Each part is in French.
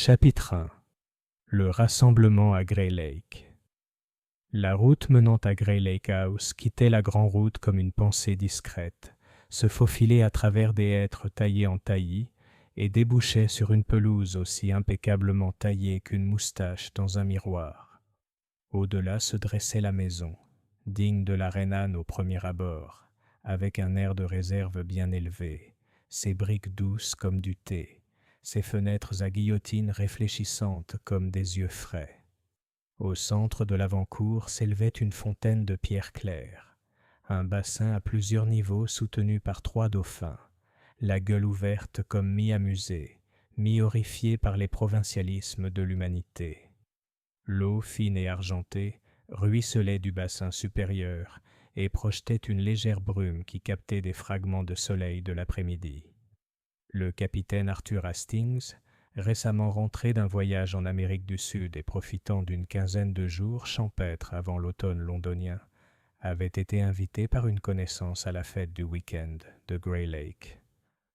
Chapitre 1. Le rassemblement à Grey Lake. La route menant à Grey Lake House quittait la grande route comme une pensée discrète, se faufilait à travers des hêtres taillés en taillis et débouchait sur une pelouse aussi impeccablement taillée qu'une moustache dans un miroir. Au-delà se dressait la maison, digne de la reine Anne au premier abord, avec un air de réserve bien élevé, ses briques douces comme du thé, ses fenêtres à guillotine réfléchissantes comme des yeux frais. Au centre de l'avant-cour s'élevait une fontaine de pierre claire, un bassin à plusieurs niveaux soutenu par 3 dauphins, la gueule ouverte comme mi-amusée, mi-horrifiée par les provincialismes de l'humanité. L'eau fine et argentée ruisselait du bassin supérieur et projetait une légère brume qui captait des fragments de soleil de l'après-midi. Le capitaine Arthur Hastings, récemment rentré d'un voyage en Amérique du Sud et profitant d'une quinzaine de jours champêtres avant l'automne londonien, avait été invité par une connaissance à la fête du week-end de Grey Lake.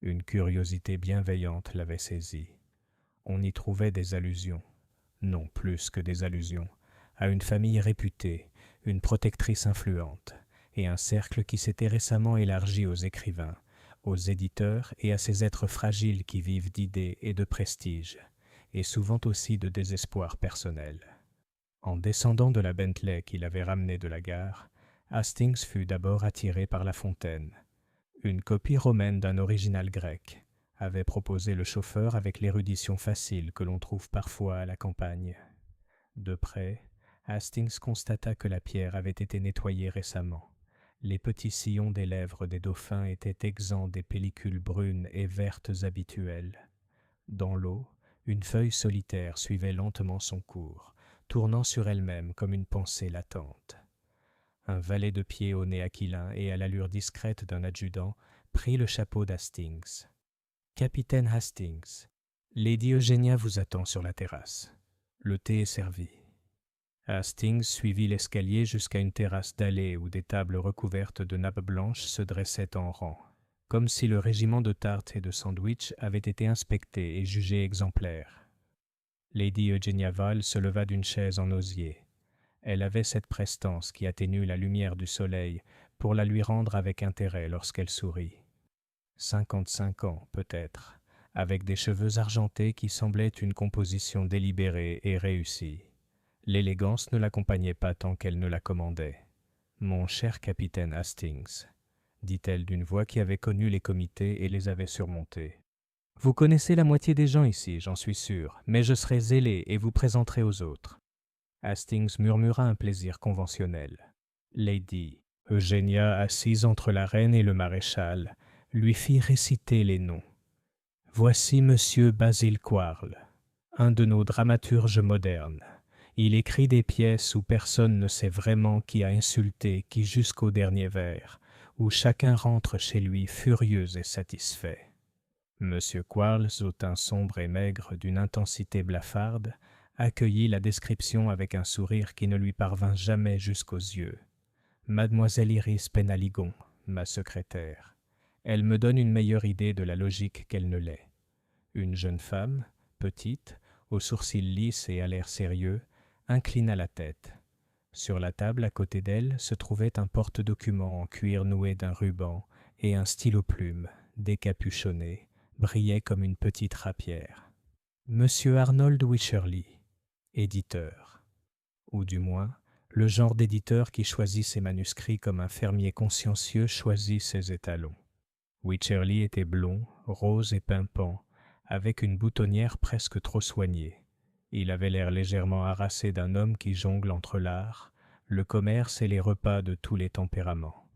Une curiosité bienveillante l'avait saisi. On y trouvait des allusions, non plus que des allusions, à une famille réputée, une protectrice influente, et un cercle qui s'était récemment élargi aux écrivains, aux éditeurs et à ces êtres fragiles qui vivent d'idées et de prestige, et souvent aussi de désespoir personnel. En descendant de la Bentley qu'il avait ramenée de la gare, Hastings fut d'abord attiré par la fontaine. Une copie romaine d'un original grec avait proposé le chauffeur avec l'érudition facile que l'on trouve parfois à la campagne. De près, Hastings constata que la pierre avait été nettoyée récemment. Les petits sillons des lèvres des dauphins étaient exempts des pellicules brunes et vertes habituelles. Dans l'eau, une feuille solitaire suivait lentement son cours, tournant sur elle-même comme une pensée latente. Un valet de pied au nez aquilin et à l'allure discrète d'un adjudant prit le chapeau d'Hastings. « Capitaine Hastings, Lady Eugénia vous attend sur la terrasse. Le thé est servi. » Hastings suivit l'escalier jusqu'à une terrasse dallée où des tables recouvertes de nappes blanches se dressaient en rang, comme si le régiment de tartes et de sandwichs avait été inspecté et jugé exemplaire. Lady Eugénia Vale se leva d'une chaise en osier. Elle avait cette prestance qui atténue la lumière du soleil pour la lui rendre avec intérêt lorsqu'elle sourit. 55 ans, peut-être, avec des cheveux argentés qui semblaient une composition délibérée et réussie. L'élégance ne l'accompagnait pas tant qu'elle ne la commandait. « Mon cher capitaine Hastings, » dit-elle d'une voix qui avait connu les comités et les avait surmontés. « Vous connaissez la moitié des gens ici, j'en suis sûr, mais je serai zélé et vous présenterai aux autres. » Hastings murmura un plaisir conventionnel. Lady Eugénia, assise entre la reine et le maréchal, lui fit réciter les noms. « Voici Monsieur Basil Quarles, un de nos dramaturges modernes. Il écrit des pièces où personne ne sait vraiment qui a insulté qui jusqu'au dernier vers, où chacun rentre chez lui furieux et satisfait. » Monsieur Quarles, au teint sombre et maigre d'une intensité blafarde, accueillit la description avec un sourire qui ne lui parvint jamais jusqu'aux yeux. « Mademoiselle Iris Penaligon, ma secrétaire. Elle me donne une meilleure idée de la logique qu'elle ne l'est. » Une jeune femme, petite, aux sourcils lisses et à l'air sérieux, inclina la tête. Sur la table à côté d'elle se trouvait un porte-document en cuir noué d'un ruban et un stylo-plume, décapuchonné, brillait comme une petite rapière. Monsieur Arnold Wycherley, éditeur. Ou du moins, le genre d'éditeur qui choisit ses manuscrits comme un fermier consciencieux choisit ses étalons. Wycherley était blond, rose et pimpant, avec une boutonnière presque trop soignée. Il avait l'air légèrement harassé d'un homme qui jongle entre l'art, le commerce et les repas de tous les tempéraments.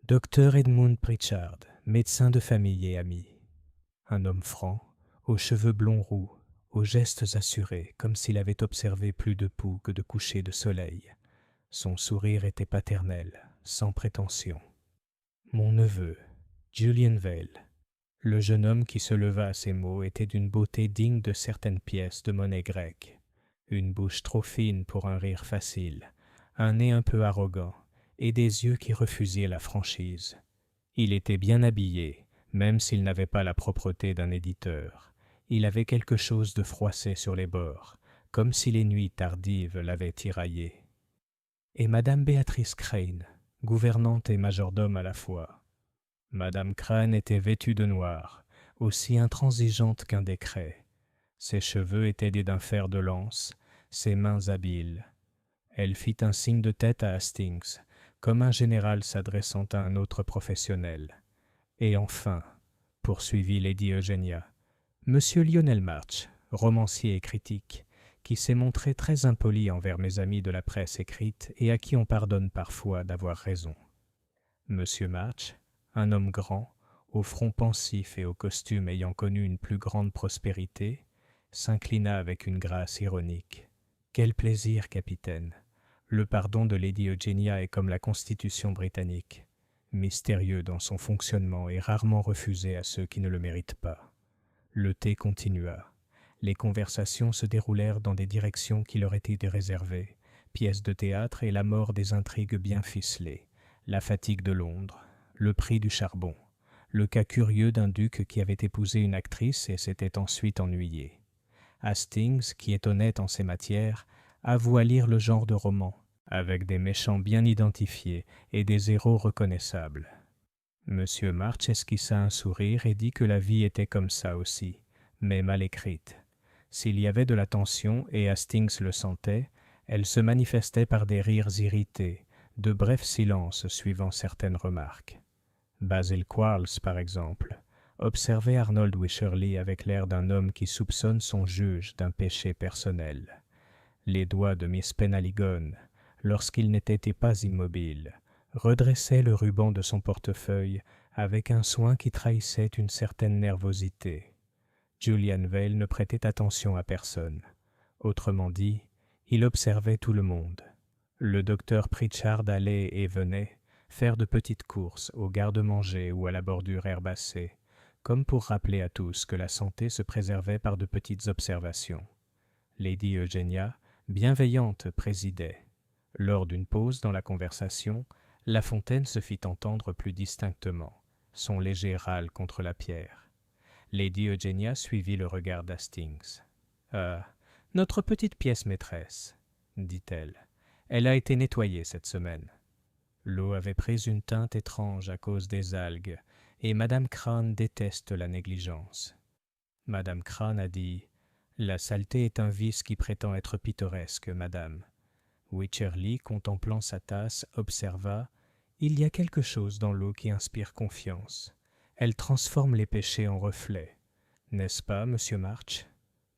Dr Edmund Pritchard, médecin de famille et ami. Un homme franc, aux cheveux blonds roux, aux gestes assurés, comme s'il avait observé plus de poux que de couchers de soleil. Son sourire était paternel, sans prétention. Mon neveu, Julian Vale. Le jeune homme qui se leva à ces mots était d'une beauté digne de certaines pièces de monnaie grecque. Une bouche trop fine pour un rire facile, un nez un peu arrogant, et des yeux qui refusaient la franchise. Il était bien habillé, même s'il n'avait pas la propreté d'un éditeur. Il avait quelque chose de froissé sur les bords, comme si les nuits tardives l'avaient tiraillé. Et Madame Béatrice Crane, gouvernante et majordome à la fois. Madame Crane était vêtue de noir, aussi intransigeante qu'un décret. Ses cheveux étaient d'un fer de lance, ses mains habiles. Elle fit un signe de tête à Hastings, comme un général s'adressant à un autre professionnel. Et enfin, poursuivit Lady Eugenia, Monsieur Lionel March, romancier et critique, qui s'est montré très impoli envers mes amis de la presse écrite et à qui on pardonne parfois d'avoir raison. Monsieur March, un homme grand, au front pensif et au costume ayant connu une plus grande prospérité, s'inclina avec une grâce ironique. « Quel plaisir, capitaine! Le pardon de Lady Eugenia est comme la Constitution britannique, mystérieux dans son fonctionnement et rarement refusé à ceux qui ne le méritent pas. » Le thé continua. Les conversations se déroulèrent dans des directions qui leur étaient réservées, pièces de théâtre et la mort des intrigues bien ficelées, la fatigue de Londres, le prix du charbon, le cas curieux d'un duc qui avait épousé une actrice et s'était ensuite ennuyé. Hastings, qui est honnête en ces matières, avoua lire le genre de roman, avec des méchants bien identifiés et des héros reconnaissables. Monsieur March esquissa un sourire et dit que la vie était comme ça aussi, mais mal écrite. S'il y avait de la tension, et Hastings le sentait, elle se manifestait par des rires irrités, de brefs silences suivant certaines remarques. Basil Quarles, par exemple, observait Arnold Wycherley avec l'air d'un homme qui soupçonne son juge d'un péché personnel. Les doigts de Miss Penhaligon, lorsqu'il n'était pas immobile, redressait le ruban de son portefeuille avec un soin qui trahissait une certaine nervosité. Julian Vale ne prêtait attention à personne. Autrement dit, il observait tout le monde. Le docteur Pritchard allait et venait, faire de petites courses au garde-manger ou à la bordure herbacée, comme pour rappeler à tous que la santé se préservait par de petites observations. Lady Eugenia, bienveillante, présidait. Lors d'une pause dans la conversation, La Fontaine se fit entendre plus distinctement, son léger râle contre la pierre. Lady Eugenia suivit le regard d'Hastings. « Ah, notre petite pièce maîtresse, » dit-elle. « Elle a été nettoyée cette semaine. » L'eau avait pris une teinte étrange à cause des algues, et Madame Crane déteste la négligence. Madame Crane a dit « La saleté est un vice qui prétend être pittoresque, madame. » Wycherley, contemplant sa tasse, observa « Il y a quelque chose dans l'eau qui inspire confiance. Elle transforme les péchés en reflets. N'est-ce pas, monsieur March ?»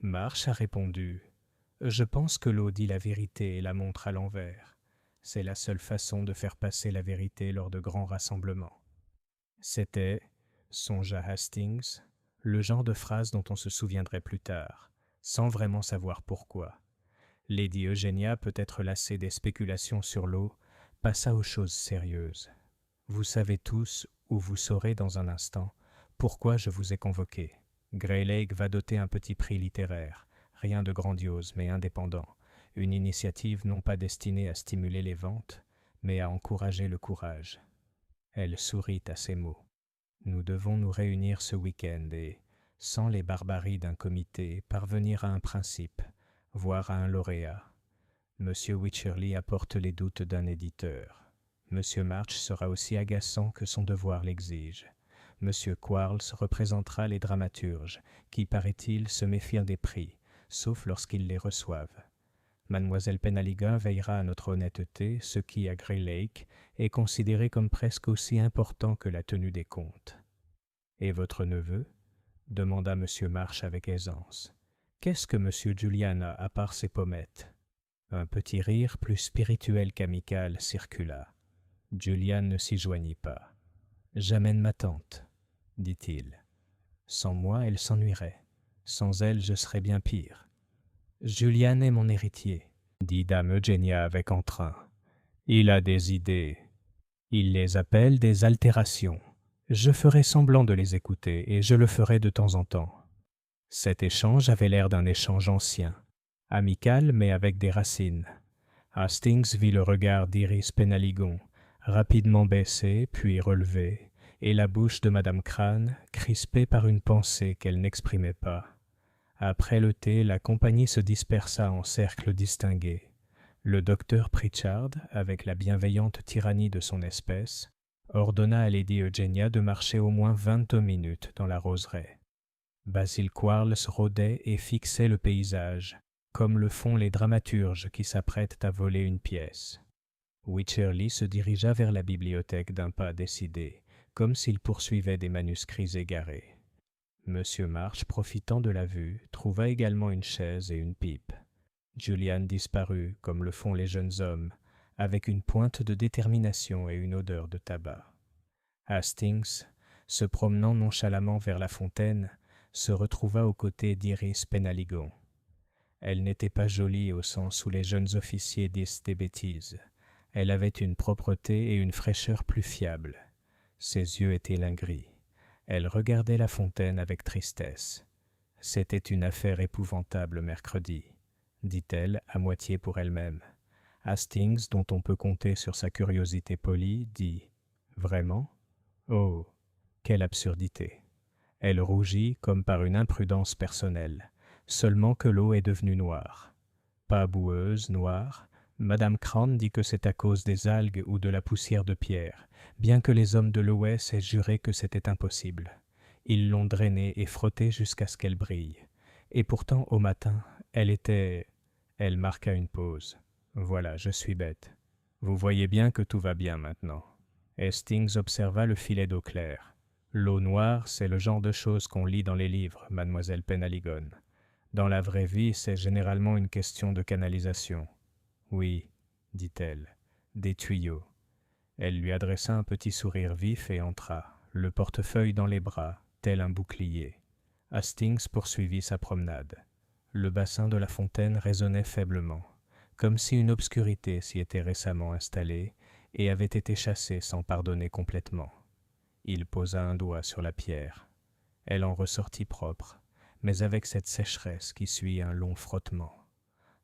March a répondu « Je pense que l'eau dit la vérité et la montre à l'envers. C'est la seule façon de faire passer la vérité lors de grands rassemblements. » C'était, songea Hastings, le genre de phrase dont on se souviendrait plus tard, sans vraiment savoir pourquoi. Lady Eugenia, peut-être lassée des spéculations sur l'eau, passa aux choses sérieuses. Vous savez tous, ou vous saurez dans un instant, pourquoi je vous ai convoqué. Greylake va doter un petit prix littéraire, rien de grandiose mais indépendant, une initiative non pas destinée à stimuler les ventes, mais à encourager le courage. Elle sourit à ces mots. Nous devons nous réunir ce week-end et, sans les barbaries d'un comité, parvenir à un principe, voire à un lauréat. Monsieur Wycherley apporte les doutes d'un éditeur. Monsieur March sera aussi agaçant que son devoir l'exige. Monsieur Quarles représentera les dramaturges, qui, paraît-il, se méfient des prix, sauf lorsqu'ils les reçoivent. Mademoiselle Penhaligon veillera à notre honnêteté, ce qui, à Greylake, est considéré comme presque aussi important que la tenue des comptes. « Et votre neveu ?» demanda monsieur March avec aisance. « Qu'est-ce que monsieur Julian a à part ses pommettes ?» Un petit rire plus spirituel qu'amical circula. Julian ne s'y joignit pas. « J'amène ma tante, » dit-il. « Sans moi, elle s'ennuierait. Sans elle, je serais bien pire. »« Julian est mon héritier, » dit dame Eugenia avec entrain. « Il a des idées. Il les appelle des altérations. Je ferai semblant de les écouter et je le ferai de temps en temps. » Cet échange avait l'air d'un échange ancien, amical mais avec des racines. Hastings vit le regard d'Iris Penhaligon, rapidement baissé puis relevé, et la bouche de Madame Crane, crispée par une pensée qu'elle n'exprimait pas. Après le thé, la compagnie se dispersa en cercles distingués. Le docteur Pritchard, avec la bienveillante tyrannie de son espèce, ordonna à Lady Eugenia de marcher au moins 22 minutes dans la roseraie. Basil Quarles rôdait et fixait le paysage, comme le font les dramaturges qui s'apprêtent à voler une pièce. Wycherley se dirigea vers la bibliothèque d'un pas décidé, comme s'il poursuivait des manuscrits égarés. Monsieur March, profitant de la vue, trouva également une chaise et une pipe. Julian disparut, comme le font les jeunes hommes, avec une pointe de détermination et une odeur de tabac. Hastings, se promenant nonchalamment vers la fontaine, se retrouva aux côtés d'Iris Penaligon. Elle n'était pas jolie au sens où les jeunes officiers disent des bêtises. Elle avait une propreté et une fraîcheur plus fiables. Ses yeux étaient lingris. Elle regardait la fontaine avec tristesse. « C'était une affaire épouvantable mercredi, » dit-elle à moitié pour elle-même. Hastings, dont on peut compter sur sa curiosité polie, dit « Vraiment ? Oh, quelle absurdité !» Elle rougit comme par une imprudence personnelle, seulement que l'eau est devenue noire. Pas boueuse, noire. Madame Crane dit que c'est à cause des algues ou de la poussière de pierre, bien que les hommes de l'Ouest aient juré que c'était impossible. Ils l'ont drainée et frottée jusqu'à ce qu'elle brille. Et pourtant, au matin, elle était... Elle marqua une pause. Voilà, je suis bête. Vous voyez bien que tout va bien maintenant. Hastings observa le filet d'eau claire. L'eau noire, c'est le genre de choses qu'on lit dans les livres, mademoiselle Penaligon. Dans la vraie vie, c'est généralement une question de canalisation. Oui, dit-elle, des tuyaux. Elle lui adressa un petit sourire vif et entra, le portefeuille dans les bras, tel un bouclier. Hastings poursuivit sa promenade. Le bassin de la fontaine résonnait faiblement, comme si une obscurité s'y était récemment installée et avait été chassée sans pardonner complètement. Il posa un doigt sur la pierre. Elle en ressortit propre, mais avec cette sécheresse qui suit un long frottement.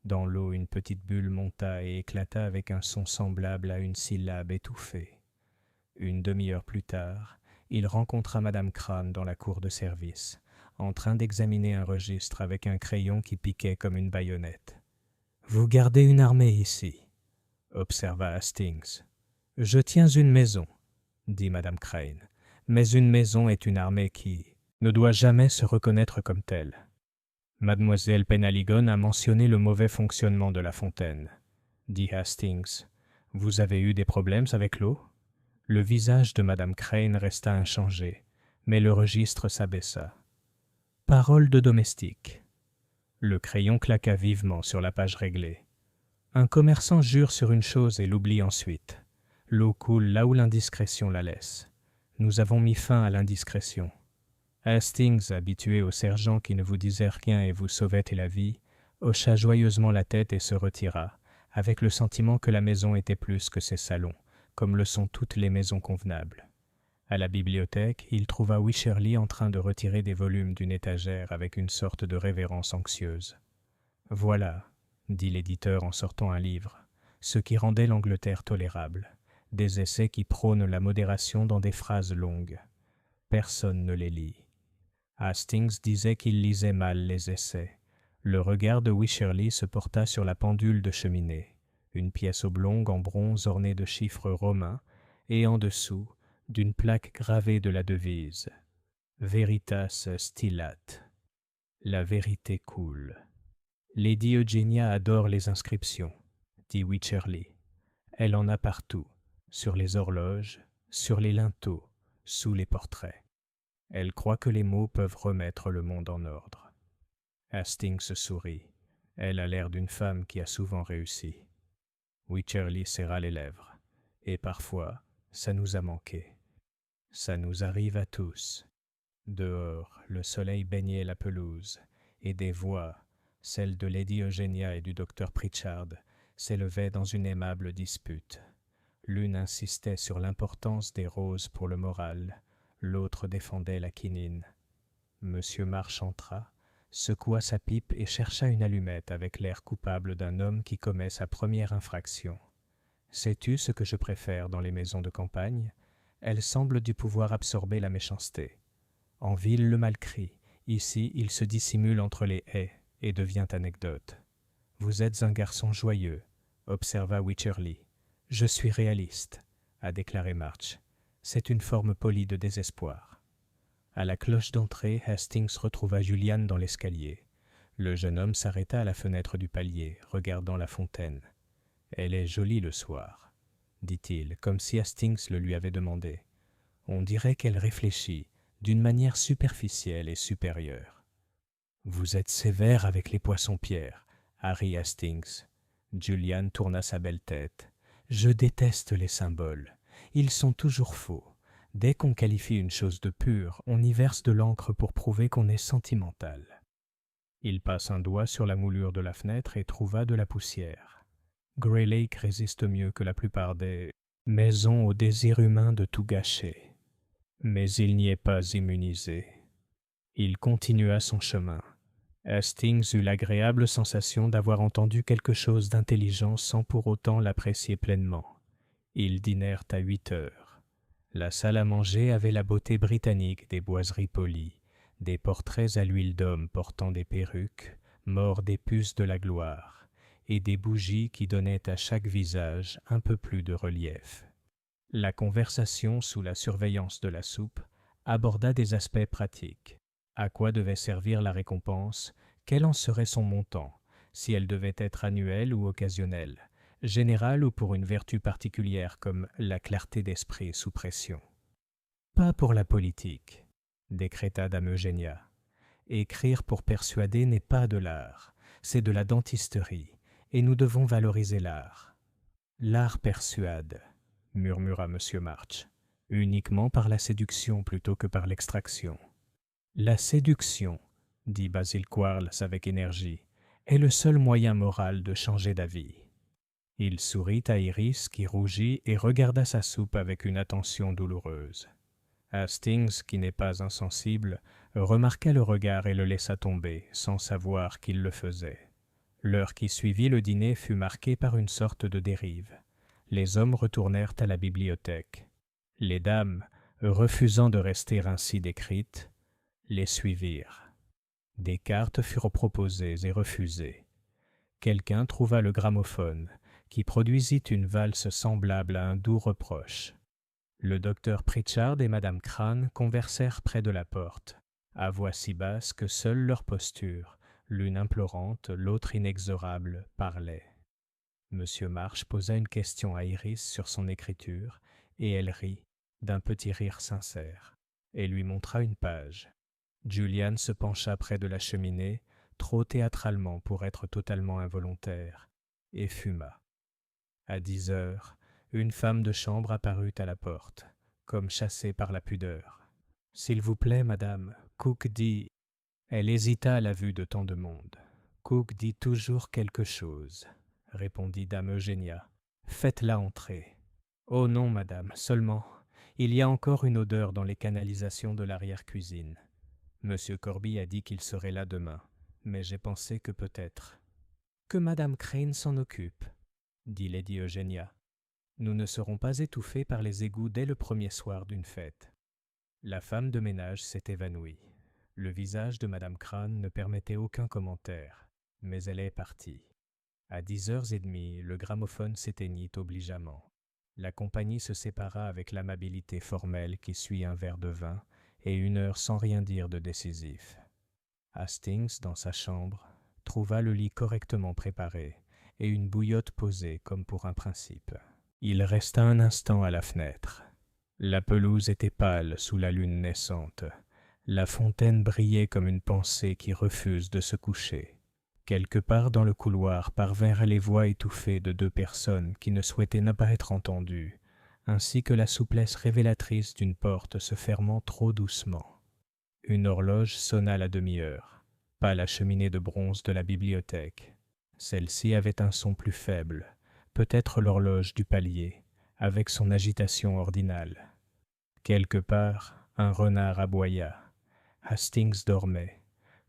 Dans l'eau, une petite bulle monta et éclata avec un son semblable à une syllabe étouffée. Une demi-heure plus tard, il rencontra Madame Crane dans la cour de service, en train d'examiner un registre avec un crayon qui piquait comme une baïonnette. « Vous gardez une armée ici, » observa Hastings. « Je tiens une maison, » dit Madame Crane, « mais une maison est une armée qui ne doit jamais se reconnaître comme telle. » Mademoiselle Penaligon a mentionné le mauvais fonctionnement de la fontaine, dit Hastings. Vous avez eu des problèmes avec l'eau? Le visage de Madame Crane resta inchangé, mais le registre s'abaissa. Parole de domestique. Le crayon claqua vivement sur la page réglée. Un commerçant jure sur une chose et l'oublie ensuite. L'eau coule là où l'indiscrétion la laisse. Nous avons mis fin à l'indiscrétion. Hastings, habitué aux sergents qui ne vous disaient rien et vous sauvaient la vie, hocha joyeusement la tête et se retira, avec le sentiment que la maison était plus que ses salons, comme le sont toutes les maisons convenables. À la bibliothèque, il trouva Wycherley en train de retirer des volumes d'une étagère avec une sorte de révérence anxieuse. « Voilà, » dit l'éditeur en sortant un livre, « ce qui rendait l'Angleterre tolérable, des essais qui prônent la modération dans des phrases longues. Personne ne les lit. » Hastings disait qu'il lisait mal les essais. Le regard de Wycherley se porta sur la pendule de cheminée, une pièce oblongue en bronze ornée de chiffres romains, et en dessous, d'une plaque gravée de la devise « Veritas stillat » La vérité coule. Lady Eugenia adore les inscriptions, dit Wycherley. Elle en a partout, sur les horloges, sur les linteaux, sous les portraits. Elle croit que les mots peuvent remettre le monde en ordre. Hastings sourit. Elle a l'air d'une femme qui a souvent réussi. Wycherley serra les lèvres. Et parfois, ça nous a manqué. Ça nous arrive à tous. Dehors, le soleil baignait la pelouse, et des voix, celles de Lady Eugenia et du docteur Pritchard, s'élevaient dans une aimable dispute. L'une insistait sur l'importance des roses pour le moral, l'autre défendait la quinine. Monsieur March entra, secoua sa pipe et chercha une allumette avec l'air coupable d'un homme qui commet sa première infraction. « Sais-tu ce que je préfère dans les maisons de campagne? Elles semblent du pouvoir absorber la méchanceté. En ville, le mal crie, Ici, il se dissimule entre les haies et devient anecdote. « Vous êtes un garçon joyeux », observa Wycherley. « Je suis réaliste », a déclaré March. « C'est une forme polie de désespoir. » À la cloche d'entrée, Hastings retrouva Julian dans l'escalier. Le jeune homme s'arrêta à la fenêtre du palier, regardant la fontaine. « Elle est jolie le soir », dit-il, comme si Hastings le lui avait demandé. « On dirait qu'elle réfléchit, d'une manière superficielle et supérieure. »« Vous êtes sévère avec les poissons-pierres, Harry Hastings. » Julian tourna sa belle tête. « Je déteste les symboles. Ils sont toujours faux. Dès qu'on qualifie une chose de pure, on y verse de l'encre pour prouver qu'on est sentimental. » Il passe un doigt sur la moulure de la fenêtre et trouva de la poussière. Grey Lake résiste mieux que la plupart des maisons au désir humain de tout gâcher. Mais il n'y est pas immunisé. Il continua son chemin. Hastings eut l'agréable sensation d'avoir entendu quelque chose d'intelligent sans pour autant l'apprécier pleinement. Ils dînèrent à 8 heures. La salle à manger avait la beauté britannique des boiseries polies, des portraits à l'huile d'homme portant des perruques, morts des puces de la gloire, et des bougies qui donnaient à chaque visage un peu plus de relief. La conversation, sous la surveillance de la soupe, aborda des aspects pratiques. À quoi devait servir la récompense? Quel en serait son montant? Si elle devait être annuelle ou occasionnelle? Générale ou pour une vertu particulière comme la clarté d'esprit sous pression? « Pas pour la politique », décréta dame Eugénia. « Écrire pour persuader n'est pas de l'art, c'est de la dentisterie, et nous devons valoriser l'art. »« L'art persuade », murmura M. March, « uniquement par la séduction plutôt que par l'extraction. »« La séduction, » dit Basil Quarles avec énergie, « est le seul moyen moral de changer d'avis. » Il sourit à Iris qui rougit et regarda sa soupe avec une attention douloureuse. Hastings, qui n'est pas insensible, remarqua le regard et le laissa tomber, sans savoir qu'il le faisait. L'heure qui suivit le dîner fut marquée par une sorte de dérive. Les hommes retournèrent à la bibliothèque. Les dames, refusant de rester ainsi décrites, les suivirent. Des cartes furent proposées et refusées. Quelqu'un trouva le gramophone, qui produisit une valse semblable à un doux reproche. Le docteur Pritchard et madame Crane conversèrent près de la porte, à voix si basse que seule leur posture, l'une implorante, l'autre inexorable, parlait. Monsieur March posa une question à Iris sur son écriture, et elle rit, d'un petit rire sincère, et lui montra une page. Julian se pencha près de la cheminée, trop théâtralement pour être totalement involontaire, et fuma. À 10 heures, une femme de chambre apparut à la porte, comme chassée par la pudeur. « S'il vous plaît, madame, Cook dit... » Elle hésita à la vue de tant de monde. « Cook dit toujours quelque chose, » répondit dame Eugénia. « Faites-la entrer. »« Oh non, madame, seulement, il y a encore une odeur dans les canalisations de l'arrière-cuisine. Monsieur Corby a dit qu'il serait là demain, mais j'ai pensé que peut-être... »« Que madame Crane s'en occupe, » dit lady Eugénia. « Nous ne serons pas étouffés par les égouts dès le premier soir d'une fête. » La femme de ménage s'est évanouie. Le visage de madame Crane ne permettait aucun commentaire, mais elle est partie. À 10h30, le gramophone s'éteignit obligeamment. La compagnie se sépara avec l'amabilité formelle qui suit un verre de vin et une heure sans rien dire de décisif. Hastings, dans sa chambre, trouva le lit correctement préparé et une bouillotte posée comme pour un principe. Il resta un instant à la fenêtre. La pelouse était pâle sous la lune naissante. La fontaine brillait comme une pensée qui refuse de se coucher. Quelque part dans le couloir parvinrent les voix étouffées de 2 personnes qui ne souhaitaient ne pas être entendues, ainsi que la souplesse révélatrice d'une porte se fermant trop doucement. Une horloge sonna la demi-heure, pas la cheminée de bronze de la bibliothèque. Celle-ci avait un son plus faible, peut-être l'horloge du palier, avec son agitation ordinale. Quelque part, un renard aboya. Hastings dormait,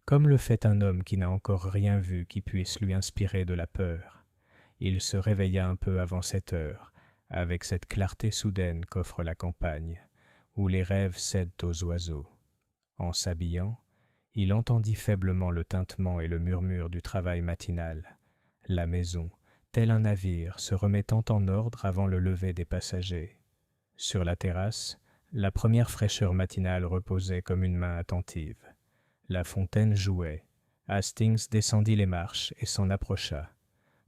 comme le fait un homme qui n'a encore rien vu qui puisse lui inspirer de la peur. Il se réveilla un peu avant 7 heures, avec cette clarté soudaine qu'offre la campagne, où les rêves cèdent aux oiseaux. En s'habillant, Il entendit faiblement le tintement et le murmure du travail matinal. La maison, tel un navire, se remettant en ordre avant le lever des passagers. Sur la terrasse, la première fraîcheur matinale reposait comme une main attentive. La fontaine jouait. Hastings descendit les marches et s'en approcha.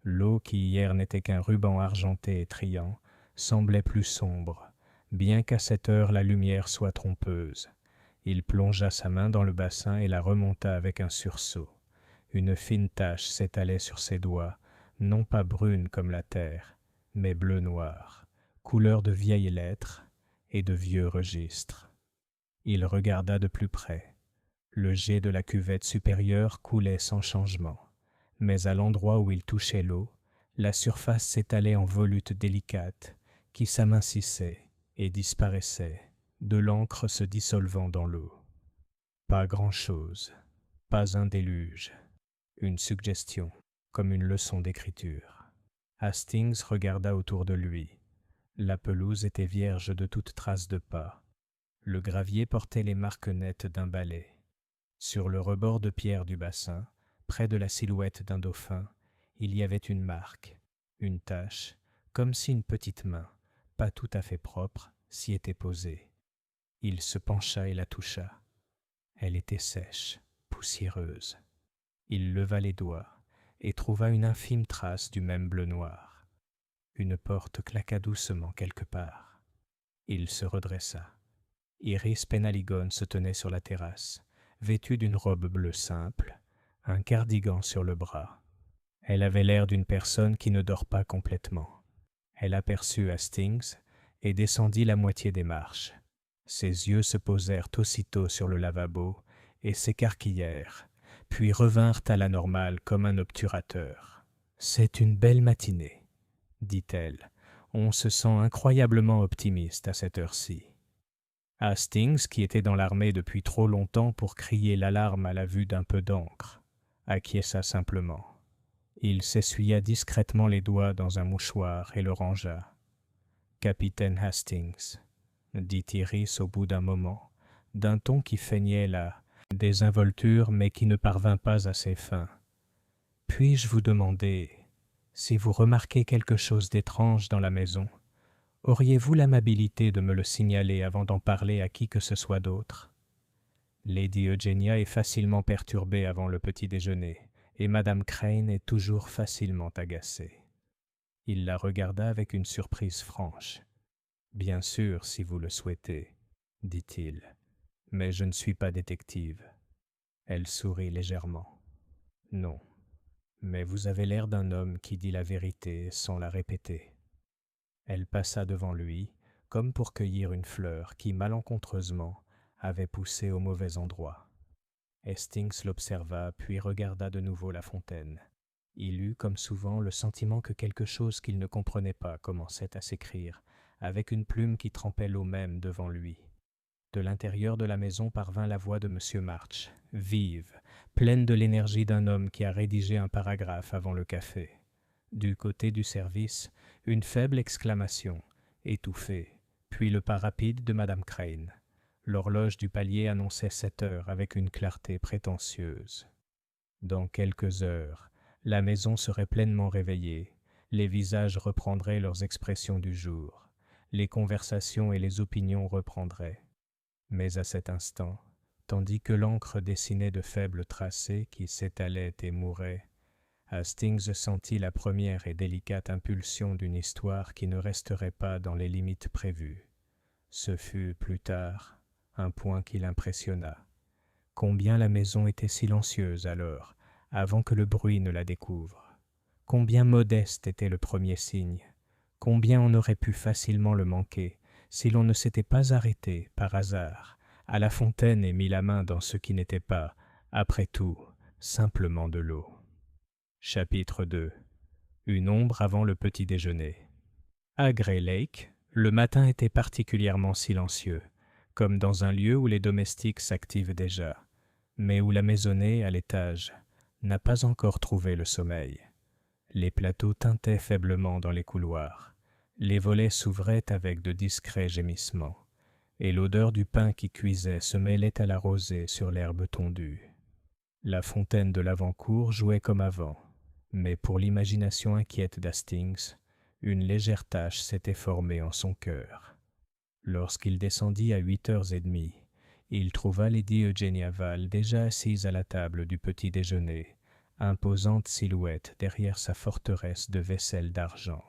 L'eau, qui hier n'était qu'un ruban argenté et triant, semblait plus sombre, bien qu'à cette heure la lumière soit trompeuse. Il plongea sa main dans le bassin et la remonta avec un sursaut. Une fine tache s'étalait sur ses doigts, non pas brune comme la terre, mais bleu-noir, couleur de vieilles lettres et de vieux registres. Il regarda de plus près. Le jet de la cuvette supérieure coulait sans changement, mais à l'endroit où il touchait l'eau, la surface s'étalait en volutes délicates qui s'amincissaient et disparaissaient, de l'encre se dissolvant dans l'eau. Pas grand-chose, pas un déluge, une suggestion, comme une leçon d'écriture. Hastings regarda autour de lui. La pelouse était vierge de toute trace de pas. Le gravier portait les marques nettes d'un balai. Sur le rebord de pierre du bassin, près de la silhouette d'un dauphin, il y avait une marque, une tache, comme si une petite main, pas tout à fait propre, s'y était posée. Il se pencha et la toucha. Elle était sèche, poussiéreuse. Il leva les doigts et trouva une infime trace du même bleu-noir. Une porte claqua doucement quelque part. Il se redressa. Iris Penhaligon se tenait sur la terrasse, vêtue d'une robe bleue simple, un cardigan sur le bras. Elle avait l'air d'une personne qui ne dort pas complètement. Elle aperçut Hastings et descendit la moitié des marches. Ses yeux se posèrent aussitôt sur le lavabo et s'écarquillèrent, puis revinrent à la normale comme un obturateur. « C'est une belle matinée, » dit-elle. « On se sent incroyablement optimiste à cette heure-ci. » Hastings, qui était dans l'armée depuis trop longtemps pour crier l'alarme à la vue d'un peu d'encre, acquiesça simplement. Il s'essuya discrètement les doigts dans un mouchoir et le rangea. « Capitaine Hastings, » dit Iris au bout d'un moment, d'un ton qui feignait la désinvolture mais qui ne parvint pas à ses fins. « Puis-je vous demander, si vous remarquez quelque chose d'étrange dans la maison, auriez-vous l'amabilité de me le signaler avant d'en parler à qui que ce soit d'autre? » Lady Eugenia est facilement perturbée avant le petit déjeuner, et Madame Crane est toujours facilement agacée. Il la regarda avec une surprise franche. « Bien sûr, si vous le souhaitez, » dit-il, « mais je ne suis pas détective. » Elle sourit légèrement. « Non, mais vous avez l'air d'un homme qui dit la vérité sans la répéter. » Elle passa devant lui, comme pour cueillir une fleur qui, malencontreusement, avait poussé au mauvais endroit. Hastings l'observa, puis regarda de nouveau la fontaine. Il eut, comme souvent, le sentiment que quelque chose qu'il ne comprenait pas commençait à s'écrire, avec une plume qui trempait l'eau même devant lui. De l'intérieur de la maison parvint la voix de M. March, vive, pleine de l'énergie d'un homme qui a rédigé un paragraphe avant le café. Du côté du service, une faible exclamation, étouffée, puis le pas rapide de Madame Crane. L'horloge du palier annonçait 7 heures avec une clarté prétentieuse. Dans quelques heures, la maison serait pleinement réveillée, les visages reprendraient leurs expressions du jour, les conversations et les opinions reprendraient. Mais à cet instant, tandis que l'encre dessinait de faibles tracés qui s'étalaient et mouraient, Hastings sentit la première et délicate impulsion d'une histoire qui ne resterait pas dans les limites prévues. Ce fut, plus tard, un point qui l'impressionna. Combien la maison était silencieuse alors, avant que le bruit ne la découvre. Combien modeste était le premier signe. Combien on aurait pu facilement le manquer si l'on ne s'était pas arrêté, par hasard, à la fontaine et mis la main dans ce qui n'était pas, après tout, simplement de l'eau. Chapitre 2. Une ombre avant le petit déjeuner. À Grey Lake, le matin était particulièrement silencieux, comme dans un lieu où les domestiques s'activent déjà, mais où la maisonnée, à l'étage, n'a pas encore trouvé le sommeil. Les plateaux tintaient faiblement dans les couloirs, les volets s'ouvraient avec de discrets gémissements, et l'odeur du pain qui cuisait se mêlait à la rosée sur l'herbe tondue. La fontaine de l'avant-cour jouait comme avant, mais pour l'imagination inquiète d'Hastings, une légère tache s'était formée en son cœur. Lorsqu'il descendit à 8h30, il trouva Lady Eugenia Vale déjà assise à la table du petit déjeuner, imposante silhouette derrière sa forteresse de vaisselle d'argent.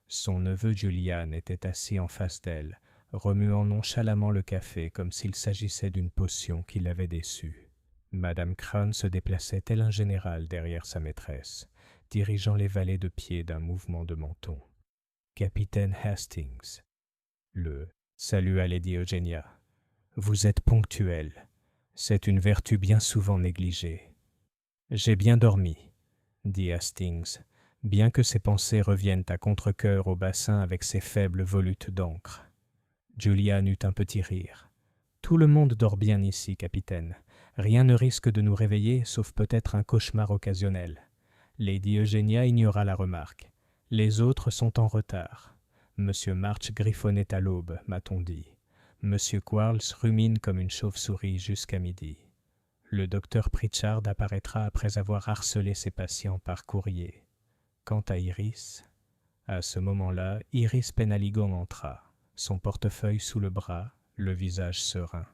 Son neveu Julian était assis en face d'elle, remuant nonchalamment le café comme s'il s'agissait d'une potion qui l'avait déçu. Madame Crane se déplaçait tel un général derrière sa maîtresse, dirigeant les valets de pied d'un mouvement de menton. Capitaine Hastings. Le salut à Lady Eugenia. Vous êtes ponctuel. C'est une vertu bien souvent négligée. J'ai bien dormi, dit Hastings, bien que ses pensées reviennent à contre-cœur au bassin avec ses faibles volutes d'encre. Julian eut un petit rire. Tout le monde dort bien ici, capitaine. Rien ne risque de nous réveiller, sauf peut-être un cauchemar occasionnel. Lady Eugenia ignora la remarque. Les autres sont en retard. Monsieur March griffonnait à l'aube, m'a-t-on dit. Monsieur Quarles rumine comme une chauve-souris jusqu'à midi. Le docteur Pritchard apparaîtra après avoir harcelé ses patients par courrier. Quant à Iris... À ce moment-là, Iris Penaligon entra, son portefeuille sous le bras, le visage serein.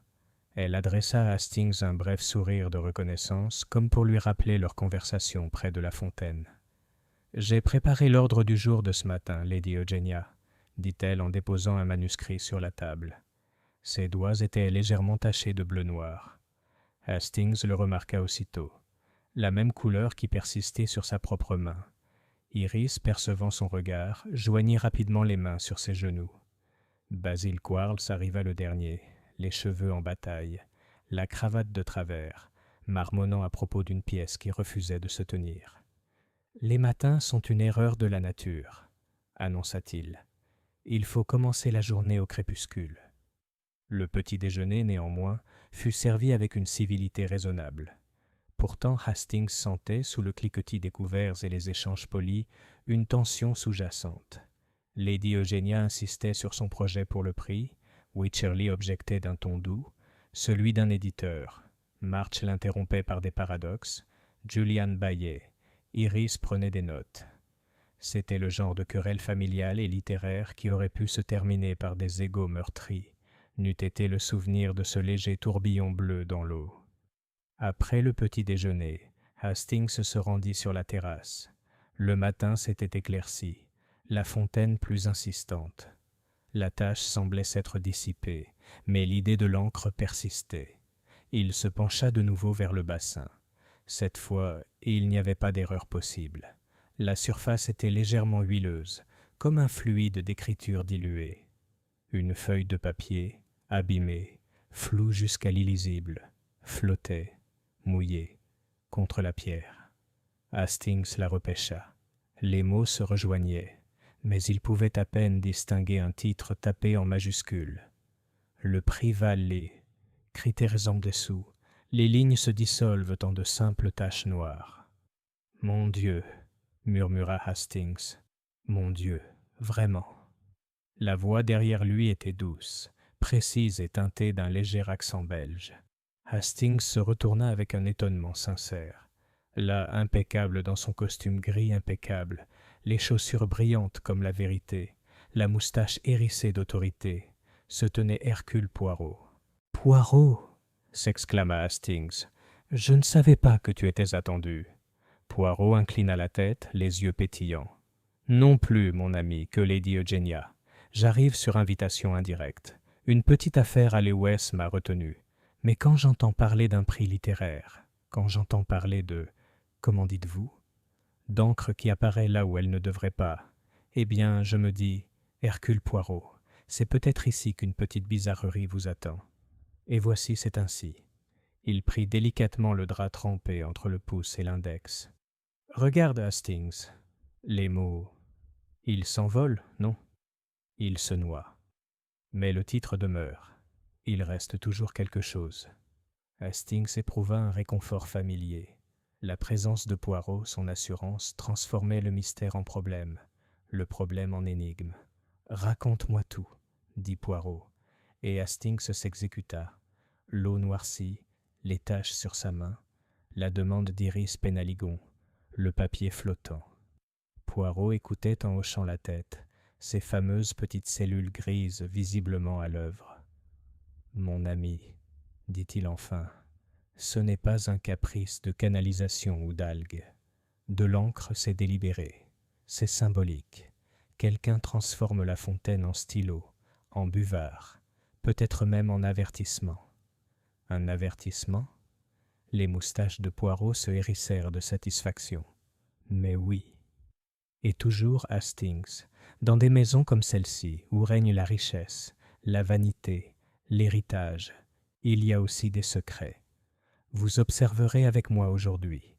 Elle adressa à Hastings un bref sourire de reconnaissance, comme pour lui rappeler leur conversation près de la fontaine. « J'ai préparé l'ordre du jour de ce matin, Lady Eugenia, » dit-elle en déposant un manuscrit sur la table. Ses doigts étaient légèrement tachés de bleu noir. Hastings le remarqua aussitôt. La même couleur qui persistait sur sa propre main. Iris, percevant son regard, joignit rapidement les mains sur ses genoux. Basil Quarles arriva le dernier, les cheveux en bataille, la cravate de travers, marmonnant à propos d'une pièce qui refusait de se tenir. « Les matins sont une erreur de la nature, » annonça-t-il. « Il faut commencer la journée au crépuscule. » Le petit déjeuner, néanmoins, fut servi avec une civilité raisonnable. Pourtant, Hastings sentait, sous le cliquetis des couverts et les échanges polis, une tension sous-jacente. Lady Eugenia insistait sur son projet pour le prix, Wycherley objectait d'un ton doux, celui d'un éditeur. March l'interrompait par des paradoxes, Julian bâillait, Iris prenait des notes. C'était le genre de querelle familiale et littéraire qui aurait pu se terminer par des égos meurtris, n'eût été le souvenir de ce léger tourbillon bleu dans l'eau. Après le petit déjeuner, Hastings se rendit sur la terrasse. Le matin s'était éclairci, la fontaine plus insistante. La tache semblait s'être dissipée, mais l'idée de l'encre persistait. Il se pencha de nouveau vers le bassin. Cette fois, il n'y avait pas d'erreur possible. La surface était légèrement huileuse, comme un fluide d'écriture diluée. Une feuille de papier, abîmée, floue jusqu'à l'illisible, flottait, mouillée, contre la pierre. Hastings la repêcha. Les mots se rejoignaient, mais il pouvait à peine distinguer un titre tapé en majuscules. Le prix Vallée, critères en dessous, les lignes se dissolvent en de simples taches noires. « Mon Dieu !» murmura Hastings. « Mon Dieu, vraiment !» La voix derrière lui était douce, précise et teintée d'un léger accent belge. Hastings se retourna avec un étonnement sincère. Là, impeccable dans son costume gris impeccable, les chaussures brillantes comme la vérité, la moustache hérissée d'autorité, se tenait Hercule Poirot. « Poirot !» s'exclama Hastings. « Je ne savais pas que tu étais attendu. » Poirot inclina la tête, les yeux pétillants. « Non plus, mon ami, que Lady Eugenia. J'arrive sur invitation indirecte. Une petite affaire à l'Ouest m'a retenu. Mais quand j'entends parler d'un prix littéraire, quand j'entends parler de, comment dites-vous, d'encre qui apparaît là où elle ne devrait pas, eh bien, je me dis, Hercule Poirot, c'est peut-être ici qu'une petite bizarrerie vous attend. Et voici, c'est ainsi. » Il prit délicatement le drap trempé entre le pouce et l'index. « Regarde, Hastings. Les mots. Il s'envole, non ? Il se noie. Mais le titre demeure. Il reste toujours quelque chose. » Hastings éprouva un réconfort familier. La présence de Poirot, son assurance, transformait le mystère en problème, le problème en énigme. « Raconte-moi tout, » dit Poirot, et Hastings s'exécuta. L'eau noircie, les taches sur sa main, la demande d'Iris Penaligon, le papier flottant. Poirot écoutait en hochant la tête, ces fameuses petites cellules grises visiblement à l'œuvre. « Mon ami, dit-il enfin, ce n'est pas un caprice de canalisation ou d'algues. De l'encre, c'est délibéré, c'est symbolique. Quelqu'un transforme la fontaine en stylo, en buvard, peut-être même en avertissement. Un avertissement ? Les moustaches de Poirot se hérissèrent de satisfaction. Mais oui. Et toujours Hastings, dans des maisons comme celle-ci, où règne la richesse, la vanité, l'héritage, il y a aussi des secrets. Vous observerez avec moi aujourd'hui.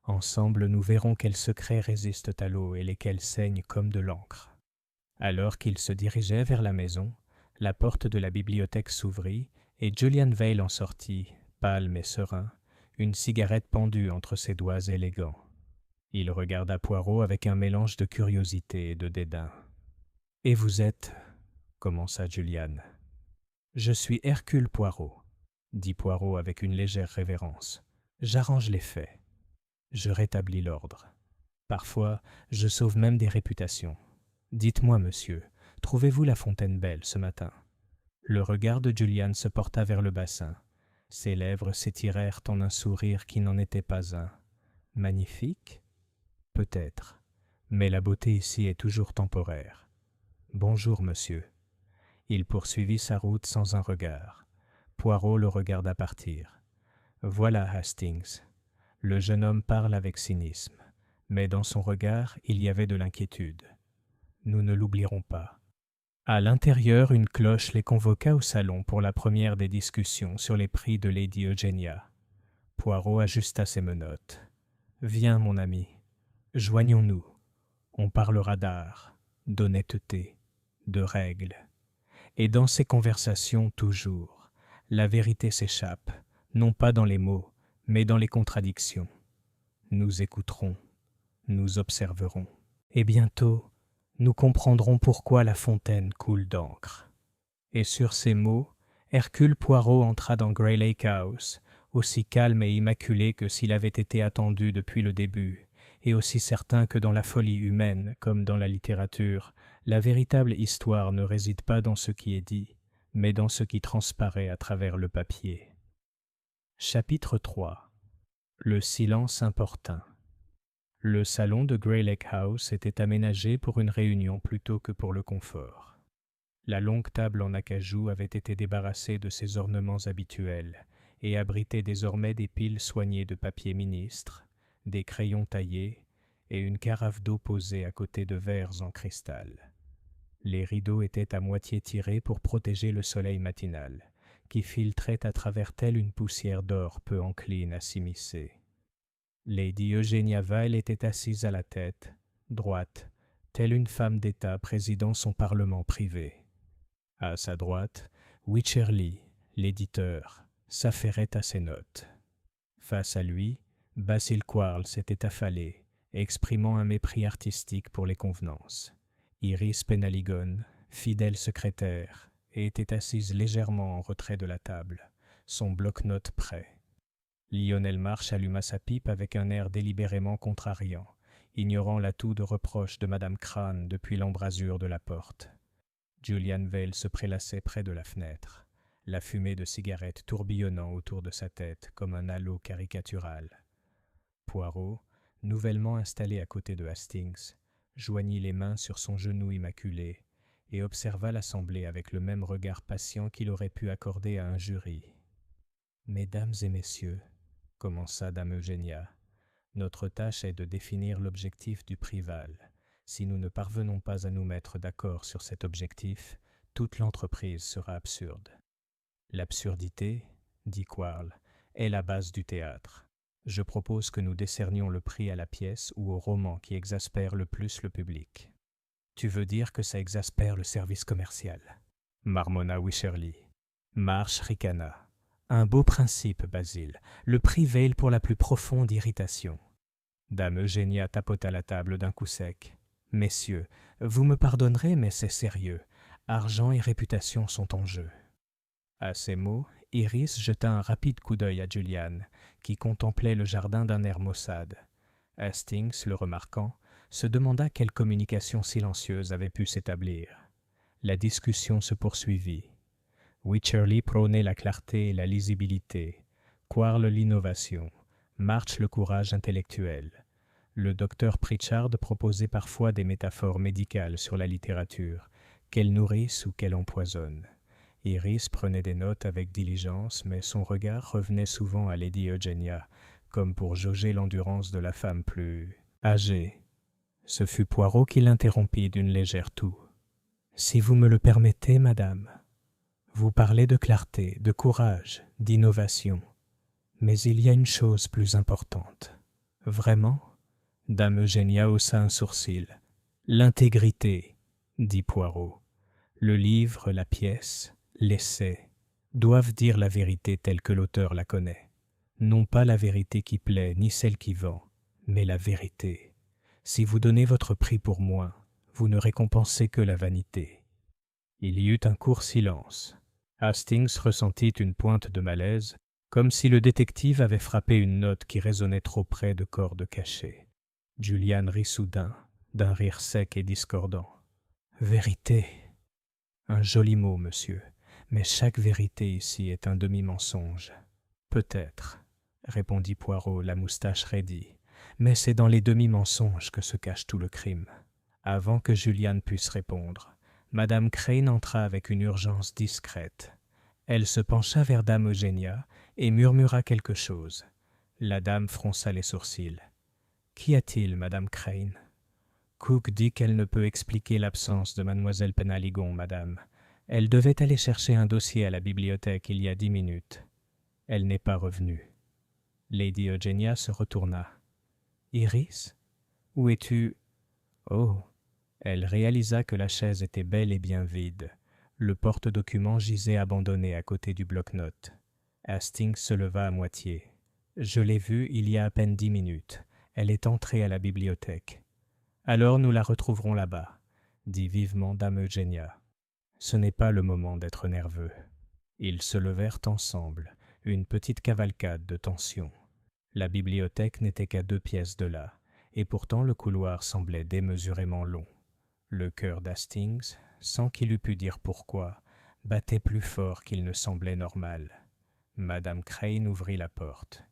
Ensemble, nous verrons quels secrets résistent à l'eau et lesquels saignent comme de l'encre. » Alors qu'il se dirigeait vers la maison, la porte de la bibliothèque s'ouvrit et Julian Vale en sortit, pâle mais serein, une cigarette pendue entre ses doigts élégants. Il regarda Poirot avec un mélange de curiosité et de dédain. « Et vous êtes… » commença Julian. « Je suis Hercule Poirot, » dit Poirot avec une légère révérence. « J'arrange les faits. Je rétablis l'ordre. Parfois, je sauve même des réputations. Dites-moi, monsieur, trouvez-vous la fontaine belle ce matin ?» Le regard de Julian se porta vers le bassin. Ses lèvres s'étirèrent en un sourire qui n'en était pas un. « Magnifique ? Peut-être. Mais la beauté ici est toujours temporaire. Bonjour, monsieur. » Il poursuivit sa route sans un regard. Poirot le regarda partir. « Voilà Hastings. » Le jeune homme parle avec cynisme, mais dans son regard, il y avait de l'inquiétude. Nous ne l'oublierons pas. À l'intérieur, une cloche les convoqua au salon pour la première des discussions sur les prix de Lady Eugenia. Poirot ajusta ses menottes. « Viens, mon ami. Joignons-nous. On parlera d'art, d'honnêteté, de règles. Et dans ces conversations, toujours, la vérité s'échappe, non pas dans les mots, mais dans les contradictions. Nous écouterons, nous observerons. Et bientôt, nous comprendrons pourquoi la fontaine coule d'encre. » Et sur ces mots, Hercule Poirot entra dans Greylake House, aussi calme et immaculé que s'il avait été attendu depuis le début, et aussi certain que dans la folie humaine, comme dans la littérature, la véritable histoire ne réside pas dans ce qui est dit, mais dans ce qui transparaît à travers le papier. Chapitre 3. Le silence importun. Le salon de Greylake House était aménagé pour une réunion plutôt que pour le confort. La longue table en acajou avait été débarrassée de ses ornements habituels et abritait désormais des piles soignées de papier ministre, des crayons taillés et une carafe d'eau posée à côté de verres en cristal. Les rideaux étaient à moitié tirés pour protéger le soleil matinal, qui filtrait à travers tel une poussière d'or peu encline à s'immiscer. Lady Eugenia Vale était assise à la tête, droite, telle une femme d'État présidant son parlement privé. À sa droite, Wycherley, l'éditeur, s'affairait à ses notes. Face à lui, Basil Quarles s'était affalé, exprimant un mépris artistique pour les convenances. Iris Penaligon, fidèle secrétaire, était assise légèrement en retrait de la table, son bloc-notes prêt. Lionel March alluma sa pipe avec un air délibérément contrariant, ignorant la toux de reproche de Madame Crane depuis l'embrasure de la porte. Julian Vale se prélassait près de la fenêtre, la fumée de cigarette tourbillonnant autour de sa tête comme un halo caricatural. Poirot, nouvellement installé à côté de Hastings, joignit les mains sur son genou immaculé et observa l'assemblée avec le même regard patient qu'il aurait pu accorder à un jury. « Mesdames et messieurs, » commença dame Eugenia, « notre tâche est de définir l'objectif du prix Val. Si nous ne parvenons pas à nous mettre d'accord sur cet objectif, toute l'entreprise sera absurde. » « L'absurdité, dit Quarles, est la base du théâtre. Je propose que nous décernions le prix à la pièce ou au roman qui exaspère le plus le public. »« Tu veux dire que ça exaspère le service commercial ?» marmonna Wycherley. March ricana. « Un beau principe, Basil. Le prix Vale pour la plus profonde irritation. » Dame Eugenia tapota la table d'un coup sec. « Messieurs, vous me pardonnerez, mais c'est sérieux. Argent et réputation sont en jeu. » À ces mots, Iris jeta un rapide coup d'œil à Julian, qui contemplait le jardin d'un air maussade. Hastings, le remarquant, se demanda quelle communication silencieuse avait pu s'établir. La discussion se poursuivit. Wycherley prônait la clarté et la lisibilité, Quarles l'innovation, March le courage intellectuel. Le docteur Pritchard proposait parfois des métaphores médicales sur la littérature, qu'elle nourrisse ou qu'elle empoisonne. Iris prenait des notes avec diligence, mais son regard revenait souvent à Lady Eugenia, comme pour jauger l'endurance de la femme plus âgée. Ce fut Poirot qui l'interrompit d'une légère toux. « Si vous me le permettez, madame, vous parlez de clarté, de courage, d'innovation. Mais il y a une chose plus importante. » « Vraiment ?» Dame Eugénia haussa un sourcil. « L'intégrité, » dit Poirot. « Le livre, la pièce, l'essai doivent dire la vérité telle que l'auteur la connaît. Non pas la vérité qui plaît, ni celle qui vend, mais la vérité. Si vous donnez votre prix pour moins, vous ne récompensez que la vanité. » Il y eut un court silence. Hastings ressentit une pointe de malaise, comme si le détective avait frappé une note qui résonnait trop près de cordes cachées. Julian rit soudain, d'un rire sec et discordant. « Vérité. Un joli mot, monsieur, mais chaque vérité ici est un demi-mensonge. »« Peut-être, » répondit Poirot, la moustache raidie, « mais c'est dans les demi-mensonges que se cache tout le crime. » Avant que Julian puisse répondre, Madame Crane entra avec une urgence discrète. Elle se pencha vers Dame Eugénia et murmura quelque chose. La dame fronça les sourcils. « Qu'y a-t-il, Madame Crane ?»« Cook dit qu'elle ne peut expliquer l'absence de Mademoiselle Penaligon, madame. Elle devait aller chercher un dossier à la bibliothèque il y a 10 minutes. Elle n'est pas revenue. » Lady Eugénia se retourna. « Iris, où es-tu ?»« Oh !» Elle réalisa que la chaise était bel et bien vide. Le porte-document gisait abandonné à côté du bloc-notes. Hastings se leva à moitié. « Je l'ai vue il y a à peine 10 minutes. Elle est entrée à la bibliothèque. »« Alors nous la retrouverons là-bas, » dit vivement Dame Eugénia. Ce n'est pas le moment d'être nerveux. Ils se levèrent ensemble, une petite cavalcade de tension. La bibliothèque n'était qu'à 2 pièces de là, et pourtant le couloir semblait démesurément long. Le cœur d'Hastings, sans qu'il eût pu dire pourquoi, battait plus fort qu'il ne semblait normal. Madame Crane ouvrit la porte.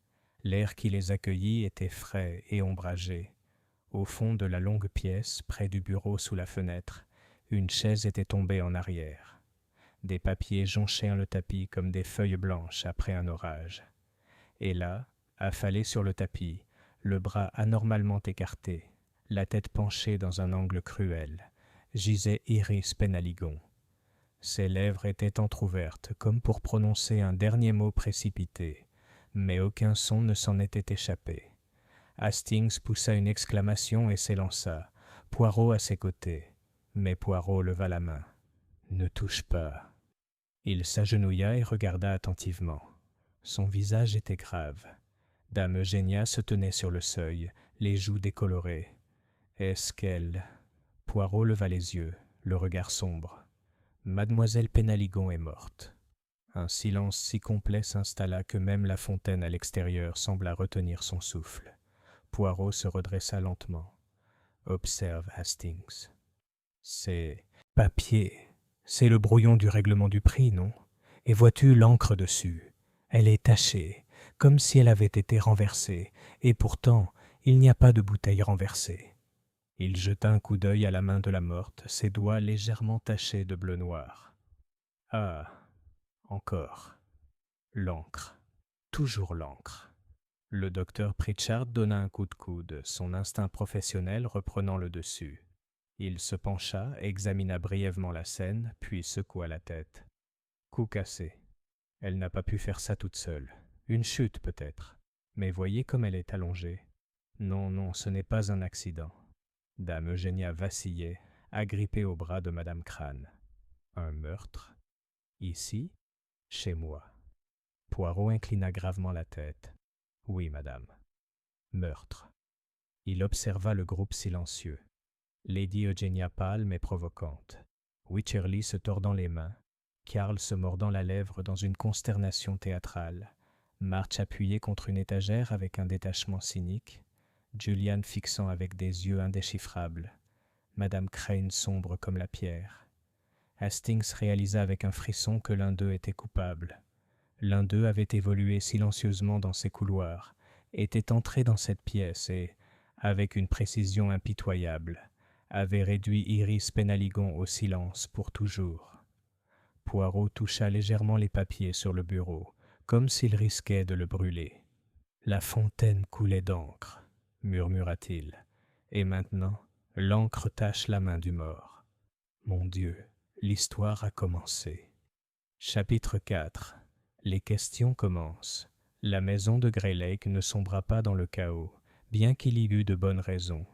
L'air qui les accueillit était frais et ombragé. Au fond de la longue pièce, près du bureau sous la fenêtre, une chaise était tombée en arrière. Des papiers jonchaient le tapis comme des feuilles blanches après un orage. Et là, affalée sur le tapis, le bras anormalement écarté, la tête penchée dans un angle cruel, gisait Iris Penaligon. Ses lèvres étaient entr'ouvertes comme pour prononcer un dernier mot précipité, mais aucun son ne s'en était échappé. Hastings poussa une exclamation et s'élança, Poirot à ses côtés. Mais Poirot leva la main. « Ne touche pas. » Il s'agenouilla et regarda attentivement. Son visage était grave. Dame Eugénia se tenait sur le seuil, les joues décolorées. Est-ce qu'elle... Poirot leva les yeux, le regard sombre. Mademoiselle Penaligon est morte. Un silence si complet s'installa que même la fontaine à l'extérieur sembla retenir son souffle. Poirot se redressa lentement. Observe Hastings. C'est papier. C'est le brouillon du règlement du prix, non? Et vois-tu l'encre dessus? Elle est tachée, comme si elle avait été renversée, et pourtant, il n'y a pas de bouteille renversée. Il jeta un coup d'œil à la main de la morte, ses doigts légèrement tachés de bleu noir. Ah, encore. L'encre. Toujours l'encre. Le docteur Pritchard donna un coup de coude, son instinct professionnel reprenant le dessus. Il se pencha, examina brièvement la scène, puis secoua la tête. Coup cassé. Elle n'a pas pu faire ça toute seule. Une chute peut-être. Mais voyez comme elle est allongée. Non, non, ce n'est pas un accident. Dame Eugénia vacillait, agrippée au bras de Madame Crane. Un meurtre? Ici? Chez moi. Poirot inclina gravement la tête. Oui, madame. Meurtre. Il observa le groupe silencieux. Lady Eugénia pâle mais provocante. Wycherley se tordant les mains. Karl se mordant la lèvre dans une consternation théâtrale, March appuyé contre une étagère avec un détachement cynique, Julian fixant avec des yeux indéchiffrables, Madame Crane sombre comme la pierre. Hastings réalisa avec un frisson que l'un d'eux était coupable. L'un d'eux avait évolué silencieusement dans ces couloirs, était entré dans cette pièce et, avec une précision impitoyable, avait réduit Iris Penaligon au silence pour toujours. Poirot toucha légèrement les papiers sur le bureau, comme s'il risquait de le brûler. « La fontaine coulait d'encre, » murmura-t-il, « et maintenant, l'encre tache la main du mort. Mon Dieu, l'histoire a commencé. » Chapitre 4. Les questions commencent. La maison de Greylake ne sombra pas dans le chaos, bien qu'il y eût de bonnes raisons.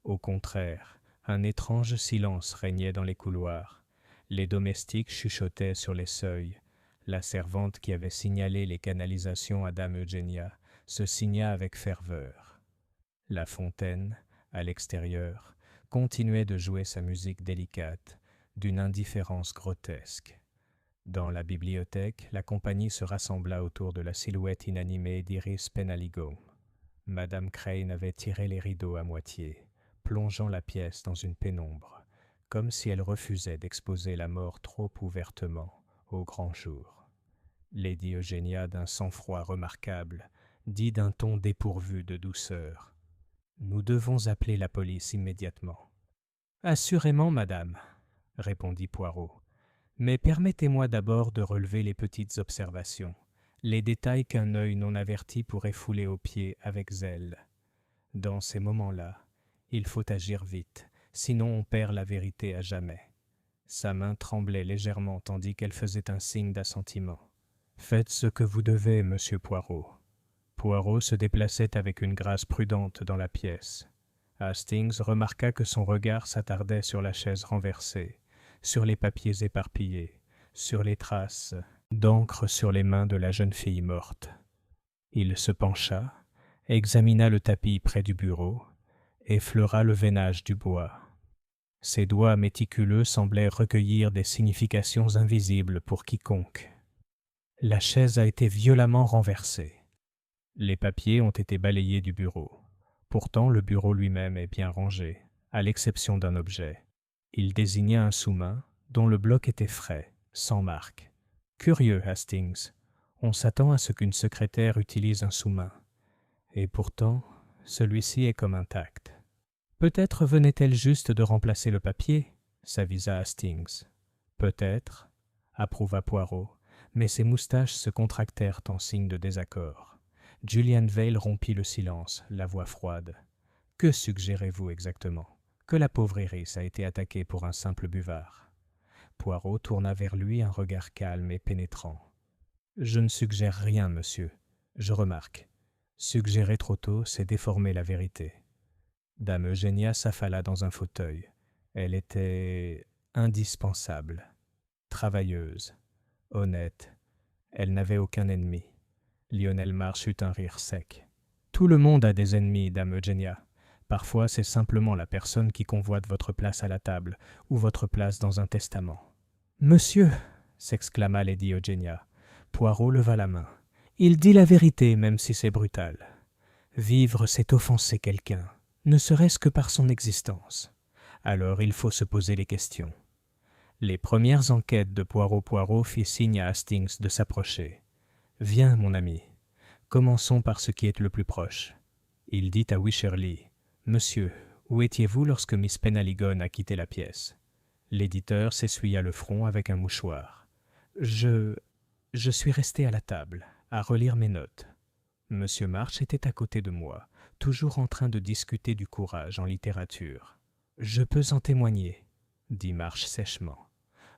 Au contraire, un étrange silence régnait dans les couloirs. Les domestiques chuchotaient sur les seuils. La servante qui avait signalé les canalisations à Dame Eugénia se signa avec ferveur. La fontaine, à l'extérieur, continuait de jouer sa musique délicate, d'une indifférence grotesque. Dans la bibliothèque, la compagnie se rassembla autour de la silhouette inanimée d'Iris Penaligon. Madame Crane avait tiré les rideaux à moitié, plongeant la pièce dans une pénombre, comme si elle refusait d'exposer la mort trop ouvertement au grand jour. Lady Eugénia, d'un sang-froid remarquable, dit d'un ton dépourvu de douceur : « Nous devons appeler la police immédiatement. »« Assurément, madame, » répondit Poirot. « Mais permettez-moi d'abord de relever les petites observations, les détails qu'un œil non averti pourrait fouler aux pieds avec zèle. Dans ces moments-là, il faut agir vite, sinon on perd la vérité à jamais. » Sa main tremblait légèrement tandis qu'elle faisait un signe d'assentiment. « Faites ce que vous devez, monsieur Poirot. » Poirot se déplaçait avec une grâce prudente dans la pièce. Hastings remarqua que son regard s'attardait sur la chaise renversée, sur les papiers éparpillés, sur les traces d'encre sur les mains de la jeune fille morte. Il se pencha, examina le tapis près du bureau, effleura le veinage du bois. Ses doigts méticuleux semblaient recueillir des significations invisibles pour quiconque. La chaise a été violemment renversée. Les papiers ont été balayés du bureau. Pourtant, le bureau lui-même est bien rangé, à l'exception d'un objet. Il désigna un sous-main, dont le bloc était frais, sans marque. Curieux, Hastings. On s'attend à ce qu'une secrétaire utilise un sous-main. Et pourtant, celui-ci est comme intact. Peut-être venait-elle juste de remplacer le papier, s'avisa Hastings. Peut-être, approuva Poirot, mais ses moustaches se contractèrent en signe de désaccord. Julian Vale rompit le silence, la voix froide. « Que suggérez-vous exactement ? Que la pauvre Iris a été attaquée pour un simple buvard. » Poirot tourna vers lui un regard calme et pénétrant. « Je ne suggère rien, monsieur. Je remarque. Suggérer trop tôt, c'est déformer la vérité. » Dame Eugénia s'affala dans un fauteuil. Elle était indispensable, travailleuse, honnête. Elle n'avait aucun ennemi. Lionel March eut un rire sec. « Tout le monde a des ennemis, Dame Eugénia. Parfois, c'est simplement la personne qui convoite votre place à la table ou votre place dans un testament. »« Monsieur !» s'exclama Lady Eugénia. Poirot leva la main. « Il dit la vérité, même si c'est brutal. Vivre, c'est offenser quelqu'un, ne serait-ce que par son existence. Alors il faut se poser les questions. » Les premières enquêtes de Poirot firent signe à Hastings de s'approcher. « Viens, mon ami. Commençons par ce qui est le plus proche. » Il dit à Wycherley. « Monsieur, où étiez-vous lorsque Miss Penaligon a quitté la pièce ?» L'éditeur s'essuya le front avec un mouchoir. « Je suis resté à la table, à relire mes notes. Monsieur March était à côté de moi, toujours en train de discuter du courage en littérature. Je peux en témoigner, dit March sèchement.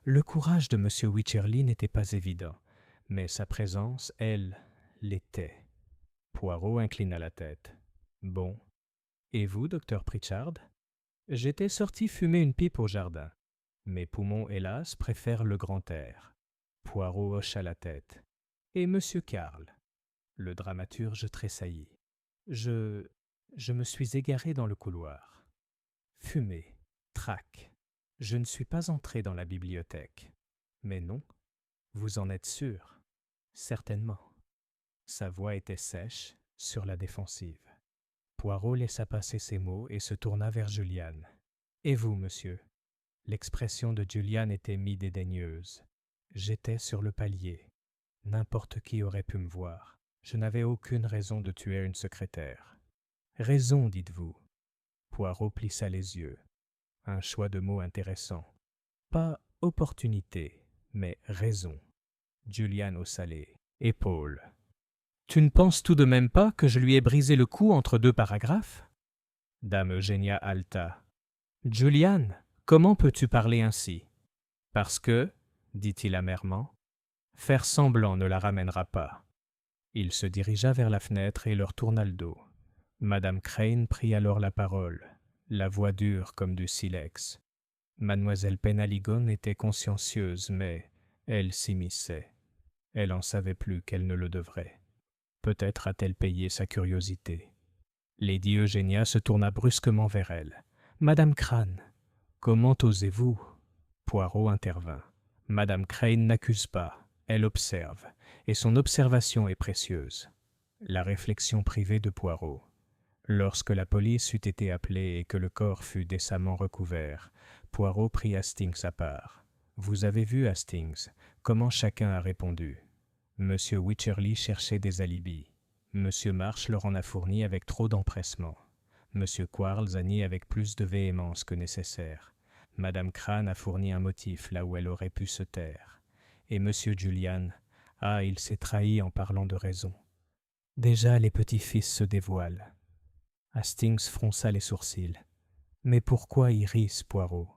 Le courage de monsieur Wycherley n'était pas évident, mais sa présence, elle, l'était. » Poirot inclina la tête. « Bon. Et vous, docteur Pritchard ?»« J'étais sorti fumer une pipe au jardin. Mes poumons, hélas, préfèrent le grand air. » Poirot hocha la tête. « Et monsieur Karl ?» Le dramaturge tressaillit. « Je me suis égaré dans le couloir. Fumée, trac. Je ne suis pas entré dans la bibliothèque. Mais non, Vous en êtes sûr? Certainement. Sa voix était sèche, sur la défensive. Poirot laissa passer ces mots et se tourna vers Julian. « Et vous, monsieur ?» L'expression de Julian était mi-dédaigneuse. J'étais sur le palier. N'importe qui aurait pu me voir. Je n'avais aucune raison de tuer une secrétaire. Raison, dites-vous. Poirot plissa les yeux. Un choix de mots intéressant. Pas opportunité, mais raison. Julian haussa les épaules. Tu ne penses tout de même pas que je lui ai brisé le cou entre deux paragraphes? Dame Eugénia haleta. Julian, comment peux-tu parler ainsi? Parce que, dit-il amèrement, faire semblant ne la ramènera pas. Il se dirigea vers la fenêtre et leur tourna le dos. Madame Crane prit alors la parole, la voix dure comme du silex. Mademoiselle Penhaligon était consciencieuse, mais elle s'immisçait. Elle en savait plus qu'elle ne le devrait. Peut-être a-t-elle payé sa curiosité. Lady Eugénia se tourna brusquement vers elle. « Madame Crane, comment osez-vous » Poirot intervint. « Madame Crane n'accuse pas, elle observe, et son observation est précieuse. » La réflexion privée de Poirot. Lorsque la police eut été appelée et que le corps fut décemment recouvert, Poirot prit Hastings à part. « Vous avez vu, Hastings, comment chacun a répondu. Monsieur Wycherley cherchait des alibis. Monsieur Marsh leur en a fourni avec trop d'empressement. Monsieur Quarles a nié avec plus de véhémence que nécessaire. Madame Crane a fourni un motif là où elle aurait pu se taire. Et Monsieur Julian, il s'est trahi en parlant de raison. Déjà les petits-fils se dévoilent. » Hastings fronça les sourcils. « Mais pourquoi Iris, Poirot?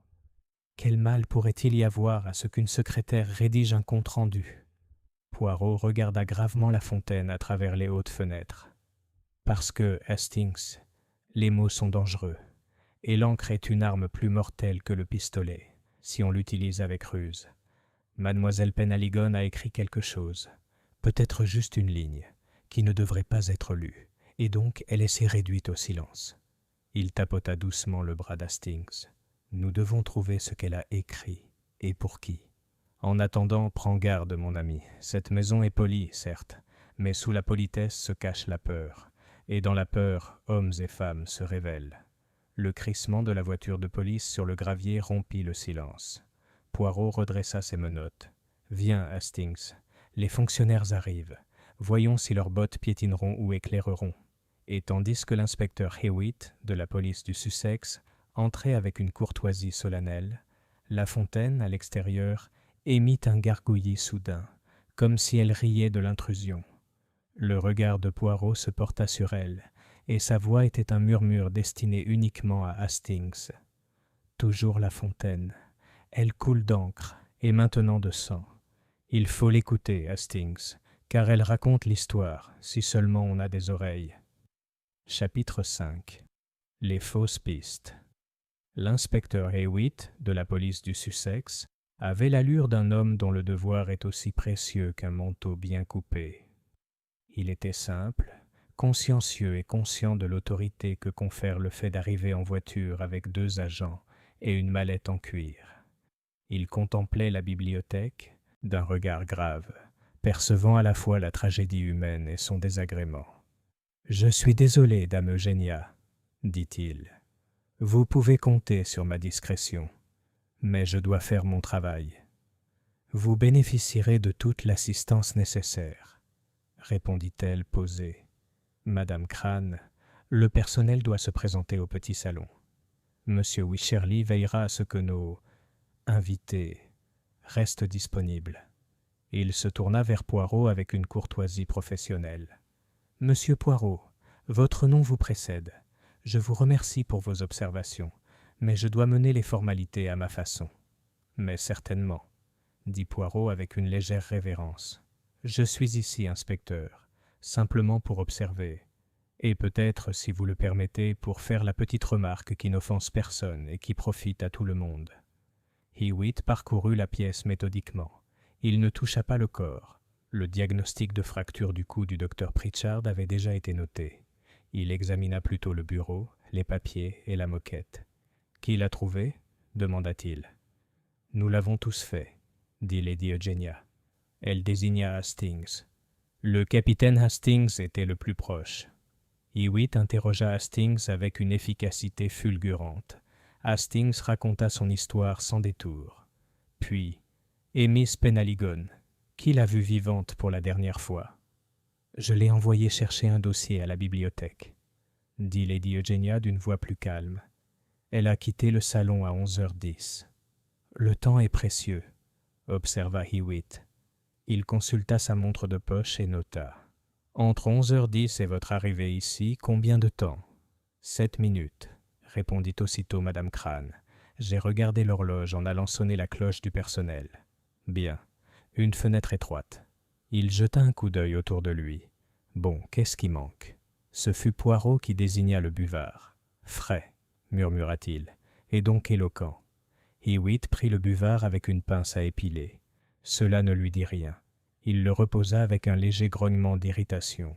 Quel mal pourrait-il y avoir à ce qu'une secrétaire rédige un compte-rendu ?» Poirot regarda gravement la fontaine à travers les hautes fenêtres. « Parce que, Hastings, les mots sont dangereux, et l'encre est une arme plus mortelle que le pistolet, si on l'utilise avec ruse. Mademoiselle Penhaligon a écrit quelque chose, peut-être juste une ligne, qui ne devrait pas être lue, et donc elle s'est réduite au silence. » Il tapota doucement le bras d'Hastings. « Nous devons trouver ce qu'elle a écrit, et pour qui. En attendant, prends garde, mon ami. Cette maison est polie, certes, mais sous la politesse se cache la peur, et dans la peur, hommes et femmes se révèlent. » Le crissement de la voiture de police sur le gravier rompit le silence. Poirot redressa ses menottes. « Viens, Hastings. Les fonctionnaires arrivent. Voyons si leurs bottes piétineront ou éclaireront. » Et tandis que l'inspecteur Hewitt, de la police du Sussex, entrait avec une courtoisie solennelle, La Fontaine, à l'extérieur, émit un gargouillis soudain, comme si elle riait de l'intrusion. Le regard de Poirot se porta sur elle, et sa voix était un murmure destiné uniquement à Hastings. Toujours La Fontaine. Elle coule d'encre, et maintenant de sang. Il faut l'écouter, Hastings, car elle raconte l'histoire, si seulement on a des oreilles. Chapitre 5. Les fausses pistes. L'inspecteur Hewitt, de la police du Sussex, avait l'allure d'un homme dont le devoir est aussi précieux qu'un manteau bien coupé. Il était simple, consciencieux et conscient de l'autorité que confère le fait d'arriver en voiture avec 2 agents et une mallette en cuir. Il contemplait la bibliothèque d'un regard grave, percevant à la fois la tragédie humaine et son désagrément. « Je suis désolé, dame Eugénia, dit-il. Vous pouvez compter sur ma discrétion, mais je dois faire mon travail. Vous bénéficierez de toute l'assistance nécessaire, répondit-elle posée. Madame Crane, le personnel doit se présenter au petit salon. Monsieur Wycherley veillera à ce que nos invités restent disponibles. Il se tourna vers Poirot avec une courtoisie professionnelle. « Monsieur Poirot, votre nom vous précède. Je vous remercie pour vos observations, mais je dois mener les formalités à ma façon. »« Mais certainement, » dit Poirot avec une légère révérence. « Je suis ici, inspecteur, simplement pour observer, et peut-être, si vous le permettez, pour faire la petite remarque qui n'offense personne et qui profite à tout le monde. » Hewitt parcourut la pièce méthodiquement. Il ne toucha pas le corps. Le diagnostic de fracture du cou du docteur Pritchard avait déjà été noté. Il examina plutôt le bureau, les papiers et la moquette. « Qui l'a trouvé » demanda-t-il. « Nous l'avons tous fait » dit Lady Eugénia. Elle désigna Hastings. Le capitaine Hastings était le plus proche. Hewitt interrogea Hastings avec une efficacité fulgurante. Hastings raconta son histoire sans détour. Puis, et Miss Penhaligon, qui l'a vue vivante pour la dernière fois? Je l'ai envoyée chercher un dossier à la bibliothèque, dit Lady Eugenia d'une voix plus calme. Elle a quitté le salon à 11h10. Le temps est précieux, observa Hewitt. Il consulta sa montre de poche et nota. Entre 11h10 et votre arrivée ici, combien de temps? 7 minutes, répondit aussitôt Madame Crane. J'ai regardé l'horloge en allant sonner la cloche du personnel. Bien, une fenêtre étroite. Il jeta un coup d'œil autour de lui. Bon, qu'est-ce qui manque? Ce fut Poirot qui désigna le buvard. Frais, murmura-t-il, et donc éloquent. Hewitt prit le buvard avec une pince à épiler. Cela ne lui dit rien. Il le reposa avec un léger grognement d'irritation.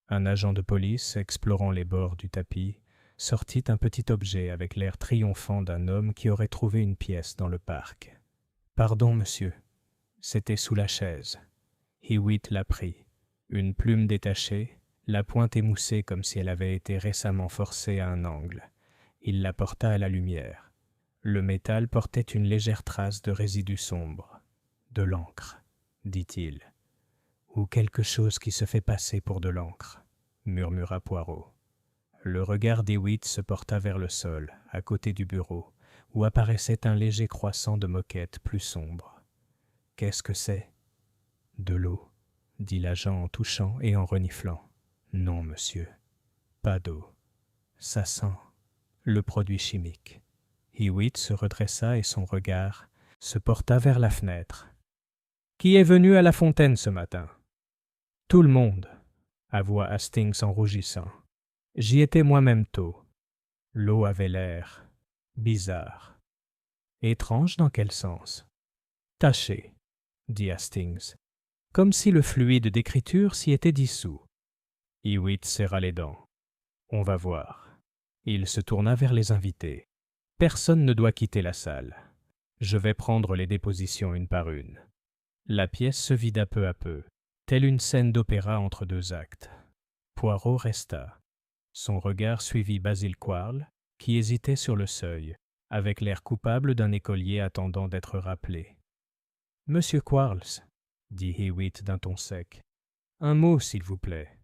Un agent de police, explorant les bords du tapis, sortit un petit objet avec l'air triomphant d'un homme qui aurait trouvé une pièce dans le parc. « Pardon, monsieur. » C'était sous la chaise. Hewitt la prit. Une plume détachée, la pointe émoussée comme si elle avait été récemment forcée à un angle. Il la porta à la lumière. Le métal portait une légère trace de résidu sombre. « De l'encre, » dit-il. « Ou quelque chose qui se fait passer pour de l'encre, » murmura Poirot. Le regard d'Hewitt se porta vers le sol, à côté du bureau, où apparaissait un léger croissant de moquette plus sombre. « Qu'est-ce que c'est ?»« De l'eau, » dit l'agent en touchant et en reniflant. « Non, monsieur, pas d'eau. Ça sent le produit chimique. » Hewitt se redressa et son regard se porta vers la fenêtre. « Qui est venu à la fontaine ce matin ?»« Tout le monde, » avoua Hastings en rougissant. « J'y étais moi-même tôt. L'eau avait l'air bizarre. »« Étrange dans quel sens ?»« Taché, » dit Hastings, comme si le fluide d'écriture s'y était dissous. Hewitt serra les dents. « On va voir. » Il se tourna vers les invités. « Personne ne doit quitter la salle. Je vais prendre les dépositions une par une. » La pièce se vida peu à peu, telle une scène d'opéra entre deux actes. Poirot resta. Son regard suivit Basil Quarles, qui hésitait sur le seuil, avec l'air coupable d'un écolier attendant d'être rappelé. « Monsieur Quarles, » dit Hewitt d'un ton sec, « un mot, s'il vous plaît. »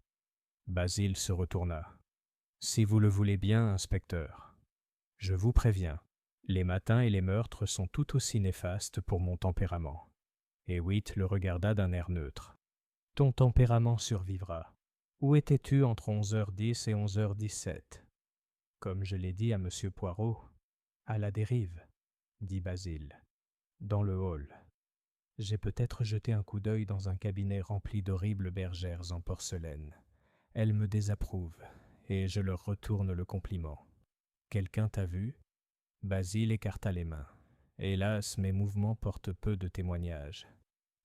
Basil se retourna. « Si vous le voulez bien, inspecteur. Je vous préviens, les matins et les meurtres sont tout aussi néfastes pour mon tempérament. » Hewitt le regarda d'un air neutre. « Ton tempérament survivra. Où étais-tu entre 11h10 et 11h17 ?»« Comme je l'ai dit à monsieur Poirot, à la dérive, » dit Basil. « Dans le hall. J'ai peut-être jeté un coup d'œil dans un cabinet rempli d'horribles bergères en porcelaine. Elles me désapprouvent, et je leur retourne le compliment. Quelqu'un t'a vu ?» Basil écarta les mains. Hélas, mes mouvements portent peu de témoignages.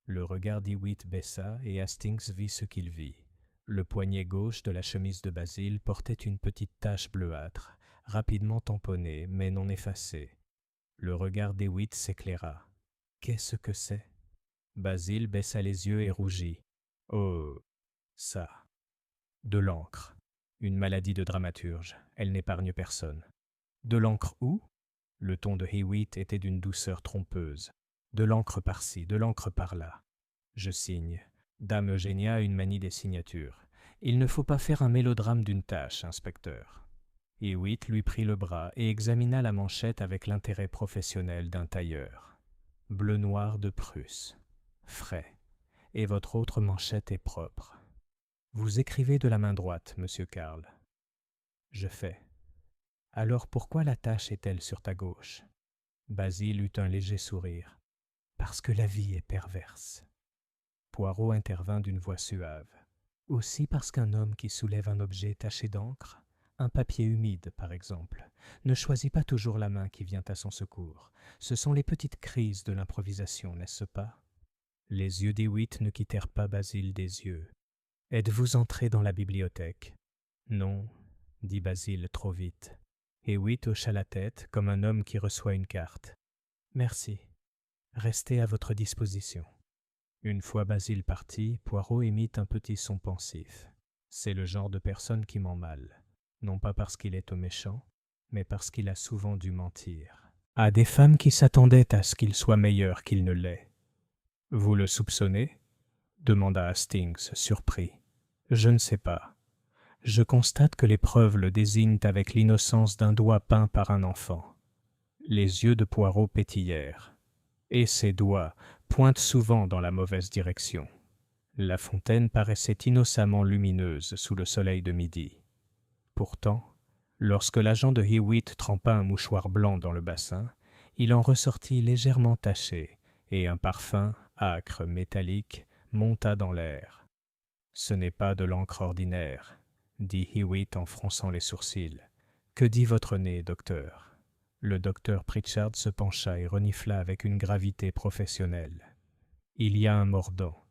Le regard d'Hewitt baissa et Hastings vit ce qu'il vit. Le poignet gauche de la chemise de Basil portait une petite tache bleuâtre, rapidement tamponnée mais non effacée. Le regard d'Hewitt s'éclaira. « Qu'est-ce que c'est ?» Basil baissa les yeux et rougit. « Oh, ça. De l'encre. Une maladie de dramaturge. Elle n'épargne personne. »« De l'encre où ?» Le ton de Hewitt était d'une douceur trompeuse. De l'encre par-ci, de l'encre par-là. Je signe. Dame Eugénia a une manie des signatures. Il ne faut pas faire un mélodrame d'une tâche, inspecteur. Hewitt lui prit le bras et examina la manchette avec l'intérêt professionnel d'un tailleur. Bleu-noir de Prusse. Frais. Et votre autre manchette est propre. Vous écrivez de la main droite, monsieur Karl. Je fais. Alors pourquoi la tache est-elle sur ta gauche? Basil eut un léger sourire. Parce que la vie est perverse. Poirot intervint d'une voix suave. Aussi parce qu'un homme qui soulève un objet taché d'encre, un papier humide par exemple, ne choisit pas toujours la main qui vient à son secours. Ce sont les petites crises de l'improvisation, n'est-ce pas? Les yeux d'Hewitt ne quittèrent pas Basil des yeux. Êtes-vous entré dans la bibliothèque? Non, dit Basil trop vite. Hewitt hocha la tête comme un homme qui reçoit une carte. Merci. Restez à votre disposition. Une fois Basile parti, Poirot émit un petit son pensif. C'est le genre de personne qui ment mal, non pas parce qu'il est au méchant, mais parce qu'il a souvent dû mentir. À des femmes qui s'attendaient à ce qu'il soit meilleur qu'il ne l'est. « Vous le soupçonnez » demanda Hastings, surpris. « Je ne sais pas. Je constate que les preuves le désignent avec l'innocence d'un doigt peint par un enfant. » Les yeux de Poirot pétillèrent. Et ses doigts pointent souvent dans la mauvaise direction. La fontaine paraissait innocemment lumineuse sous le soleil de midi. Pourtant, lorsque l'agent de Hewitt trempa un mouchoir blanc dans le bassin, il en ressortit légèrement taché, et un parfum, âcre, métallique, monta dans l'air. « Ce n'est pas de l'encre ordinaire, » dit Hewitt en fronçant les sourcils. « Que dit votre nez, docteur ?» Le docteur Pritchard se pencha et renifla avec une gravité professionnelle. « Il y a un mordant,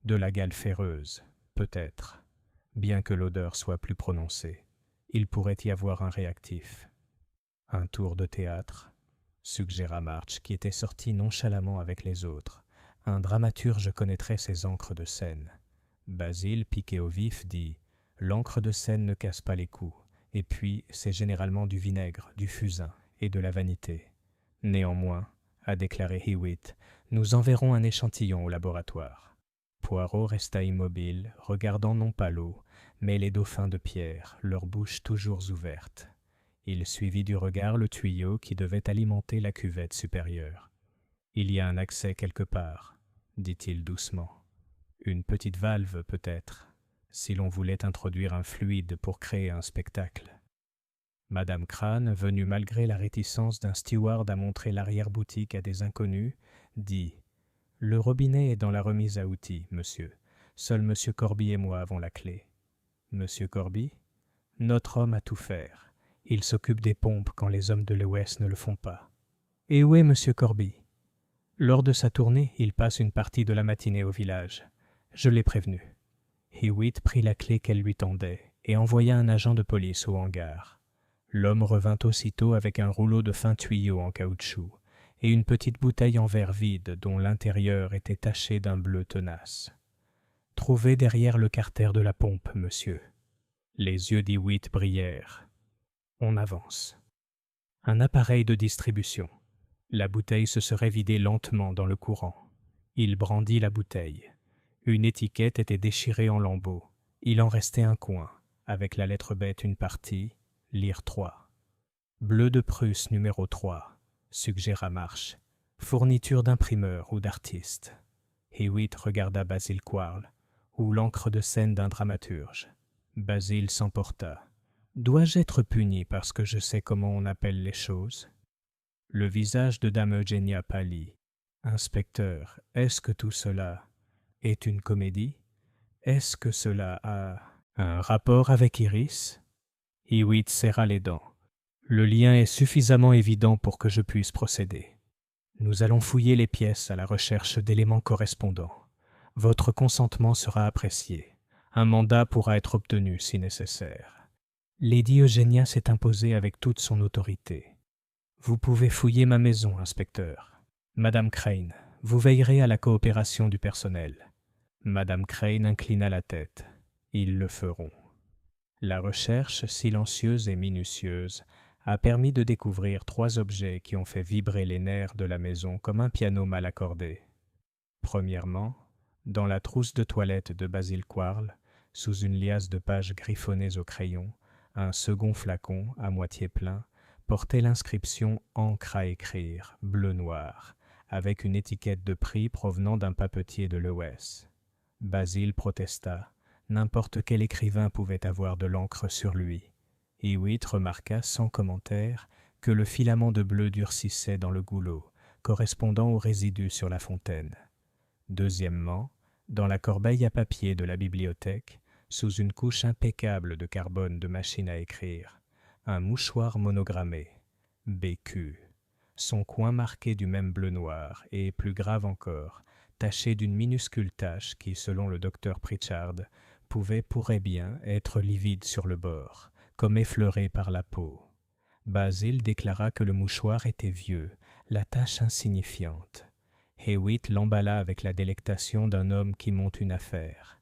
de la gale ferreuse, peut-être, bien que l'odeur soit plus prononcée. Il pourrait y avoir un réactif. » « Un tour de théâtre ?» suggéra March, qui était sorti nonchalamment avec les autres. Un dramaturge connaîtrait ses encres de scène. Basile, piqué au vif, dit « L'encre de scène ne casse pas les coups, et puis c'est généralement du vinaigre, du fusain et de la vanité. Néanmoins, a déclaré Hewitt, nous enverrons un échantillon au laboratoire. » Poirot resta immobile, regardant non pas l'eau, mais les dauphins de pierre, leurs bouches toujours ouvertes. Il suivit du regard le tuyau qui devait alimenter la cuvette supérieure. « Il y a un accès quelque part, » dit-il doucement. « Une petite valve peut-être, si l'on voulait introduire un fluide pour créer un spectacle. » Madame Crane, venue malgré la réticence d'un steward à montrer l'arrière-boutique à des inconnus, dit « Le robinet est dans la remise à outils, monsieur. Seul monsieur Corby et moi avons la clé. » « Monsieur Corby ? Notre homme a tout faire. Il s'occupe des pompes quand les hommes de l'Ouest ne le font pas. »« Et où est monsieur Corby ? » ?»« Lors de sa tournée, il passe une partie de la matinée au village. Je l'ai prévenu. » Hewitt prit la clé qu'elle lui tendait et envoya un agent de police au hangar. L'homme revint aussitôt avec un rouleau de fin tuyau en caoutchouc et une petite bouteille en verre vide dont l'intérieur était taché d'un bleu tenace. « Trouvez derrière le carter de la pompe, monsieur. » Les yeux d'Hewitt brillèrent. On avance. Un appareil de distribution. La bouteille se serait vidée lentement dans le courant. Il brandit la bouteille. Une étiquette était déchirée en lambeaux. Il en restait un coin, avec la lettre bête une partie, lire 3. Bleu de Prusse numéro 3, suggéra March. Fourniture d'imprimeur ou d'artiste. Hewitt regarda Basil Quarles, ou l'encre de scène d'un dramaturge. Basile s'emporta. Dois-je être puni parce que je sais comment on appelle les choses ? Le visage de dame Eugénia pâlit. Inspecteur, est-ce que tout cela est une comédie ? Est-ce que cela a un rapport avec Iris ? Hewitt serra les dents. Le lien est suffisamment évident pour que je puisse procéder. Nous allons fouiller les pièces à la recherche d'éléments correspondants. Votre consentement sera apprécié. Un mandat pourra être obtenu si nécessaire. Lady Eugénia s'est imposée avec toute son autorité. Vous pouvez fouiller ma maison, inspecteur. Madame Crane, vous veillerez à la coopération du personnel. Madame Crane inclina la tête. Ils le feront. La recherche, silencieuse et minutieuse, a permis de découvrir 3 objets qui ont fait vibrer les nerfs de la maison comme un piano mal accordé. Premièrement, dans la trousse de toilette de Basil Quarles, sous une liasse de pages griffonnées au crayon, un second flacon, à moitié plein, portait l'inscription « Encre à écrire » bleu-noir, avec une étiquette de prix provenant d'un papetier de l'Ouest. Basil protesta. N'importe quel écrivain pouvait avoir de l'encre sur lui. Hewitt remarqua sans commentaire que le filament de bleu durcissait dans le goulot, correspondant aux résidus sur la fontaine. Deuxièmement, dans la corbeille à papier de la bibliothèque, sous une couche impeccable de carbone de machine à écrire, un mouchoir monogrammé, BQ, son coin marqué du même bleu noir et, plus grave encore, taché d'une minuscule tache qui, selon le docteur Pritchard, pourrait bien être livide sur le bord, comme effleuré par la peau. Basil déclara que le mouchoir était vieux, la tache insignifiante. Hewitt l'emballa avec la délectation d'un homme qui monte une affaire.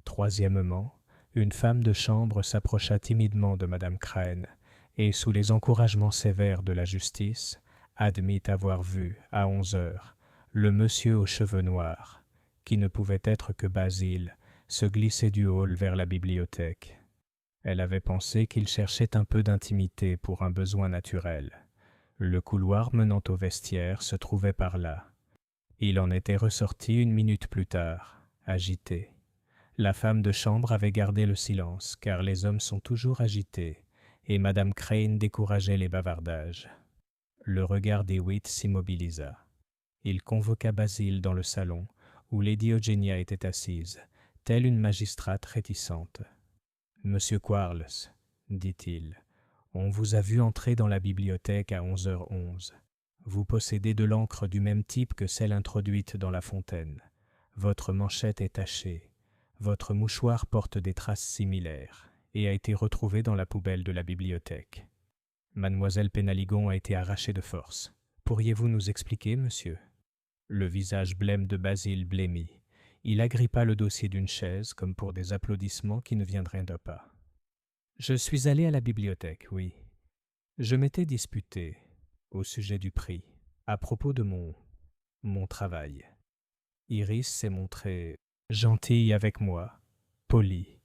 Troisièmement, une femme de chambre s'approcha timidement de Madame Crane et, sous les encouragements sévères de la justice, admit avoir vu, à 11 heures, le monsieur aux cheveux noirs, qui ne pouvait être que Basil, se glisser du hall vers la bibliothèque. Elle avait pensé qu'il cherchait un peu d'intimité pour un besoin naturel. Le couloir menant au vestiaire se trouvait par là. Il en était ressorti 1 minute plus tard, agité. La femme de chambre avait gardé le silence, car les hommes sont toujours agités, et Madame Crane décourageait les bavardages. Le regard d'Hewitt s'immobilisa. Il convoqua Basil dans le salon, où Lady Eugenia était assise, telle une magistrate réticente. « Monsieur Quarles, dit-il, on vous a vu entrer dans la bibliothèque à 11h11. Vous possédez de l'encre du même type que celle introduite dans la fontaine. Votre manchette est tachée. Votre mouchoir porte des traces similaires et a été retrouvé dans la poubelle de la bibliothèque. Mademoiselle Penaligon a été arrachée de force. Pourriez-vous nous expliquer, monsieur ?» Le visage blême de Basil blêmit. Il agrippa le dossier d'une chaise comme pour des applaudissements qui ne viendraient d'un pas. « Je suis allé à la bibliothèque, oui. Je m'étais disputé au sujet du prix, à propos de mon travail. Iris s'est montrée gentille avec moi, polie.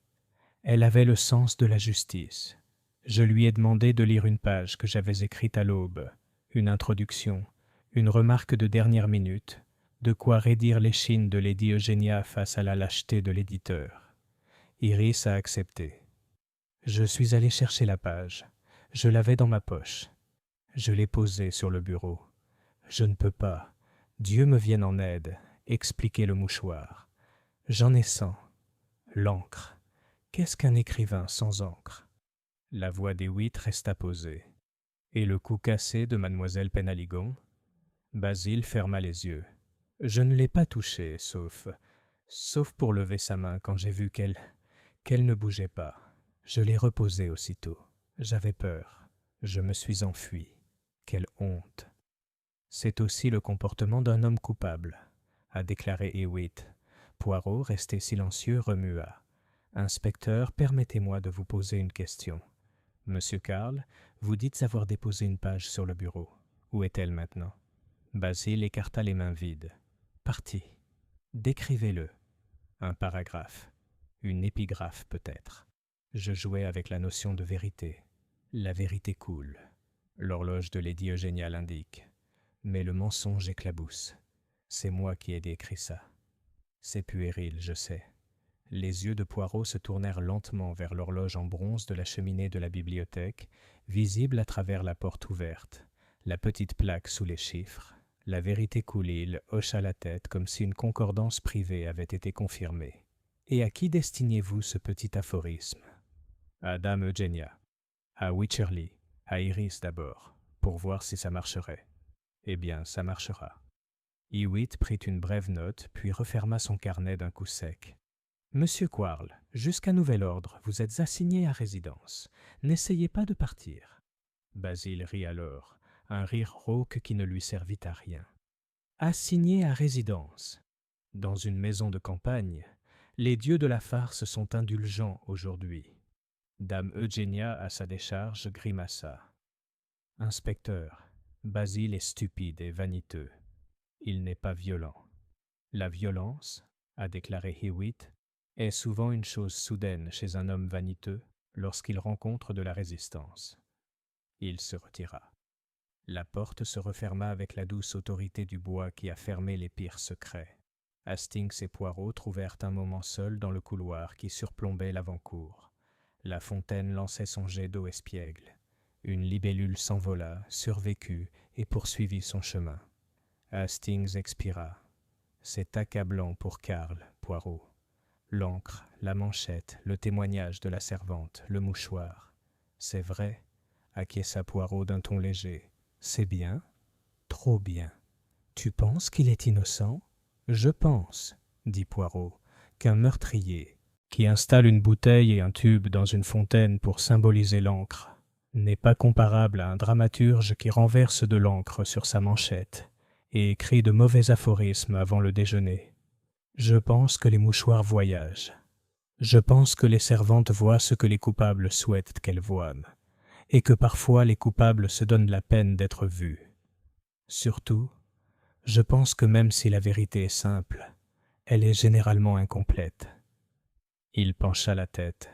Elle avait le sens de la justice. Je lui ai demandé de lire une page que j'avais écrite à l'aube, une introduction, une remarque de dernière minute, de quoi raidir l'échine de Lady Eugenia face à la lâcheté de l'éditeur. Iris a accepté. Je suis allé chercher la page. Je l'avais dans ma poche. Je l'ai posée sur le bureau. Je ne peux pas, Dieu me vienne en aide, expliquer le mouchoir. J'en ai 100. L'encre. Qu'est-ce qu'un écrivain sans encre ? La voix d'Hewitt resta posée. Et le cou cassé de mademoiselle Penaligon ? Basil ferma les yeux. Je ne l'ai pas touchée, sauf pour lever sa main quand j'ai vu qu'elle ne bougeait pas. Je l'ai reposée aussitôt. J'avais peur. Je me suis enfui. Quelle honte. C'est aussi le comportement d'un homme coupable, a déclaré Hewitt. Poirot, resté silencieux, remua. Inspecteur, permettez-moi de vous poser une question. Monsieur Karl, vous dites avoir déposé une page sur le bureau. Où est-elle maintenant ? Basil écarta les mains vides. Parti. Décrivez-le. Un paragraphe. Une épigraphe peut-être. Je jouais avec la notion de vérité. La vérité coule. L'horloge de Lady Eugenia l'indique. Mais le mensonge éclabousse. C'est moi qui ai décrit ça. C'est puéril, je sais. Les yeux de Poirot se tournèrent lentement vers l'horloge en bronze de la cheminée de la bibliothèque, visible à travers la porte ouverte, la petite plaque sous les chiffres. La vérité coule, il hocha la tête comme si une concordance privée avait été confirmée. Et à qui destinez-vous ce petit aphorisme ? À Dame Eugenia, à Wycherley, à Iris d'abord, pour voir si ça marcherait. Eh bien, ça marchera. Hewitt prit une brève note, puis referma son carnet d'un coup sec. Monsieur Quarles, jusqu'à nouvel ordre, vous êtes assigné à résidence. N'essayez pas de partir. Basil rit alors, un rire rauque qui ne lui servit à rien. Assigné à résidence. Dans une maison de campagne, les dieux de la farce sont indulgents aujourd'hui. Dame Eugenia, à sa décharge, grimaça. Inspecteur, Basil est stupide et vaniteux. Il n'est pas violent. La violence, a déclaré Hewitt, est souvent une chose soudaine chez un homme vaniteux lorsqu'il rencontre de la résistance. Il se retira. La porte se referma avec la douce autorité du bois qui a fermé les pires secrets. Hastings et Poirot trouvèrent un moment seuls dans le couloir qui surplombait l'avant-cour. La fontaine lançait son jet d'eau espiègle. Une libellule s'envola, survécut et poursuivit son chemin. Hastings expira. C'est accablant pour Karl, Poirot. L'encre, la manchette, le témoignage de la servante, le mouchoir. C'est vrai, acquiesça Poirot d'un ton léger. C'est bien, trop bien. Tu penses qu'il est innocent ? Je pense, dit Poirot, qu'un meurtrier, qui installe une bouteille et un tube dans une fontaine pour symboliser l'encre, n'est pas comparable à un dramaturge qui renverse de l'encre sur sa manchette et écrit de mauvais aphorismes avant le déjeuner. Je pense que les mouchoirs voyagent. Je pense que les servantes voient ce que les coupables souhaitent qu'elles voient, et que parfois les coupables se donnent la peine d'être vus. Surtout, je pense que même si la vérité est simple, elle est généralement incomplète. Il pencha la tête.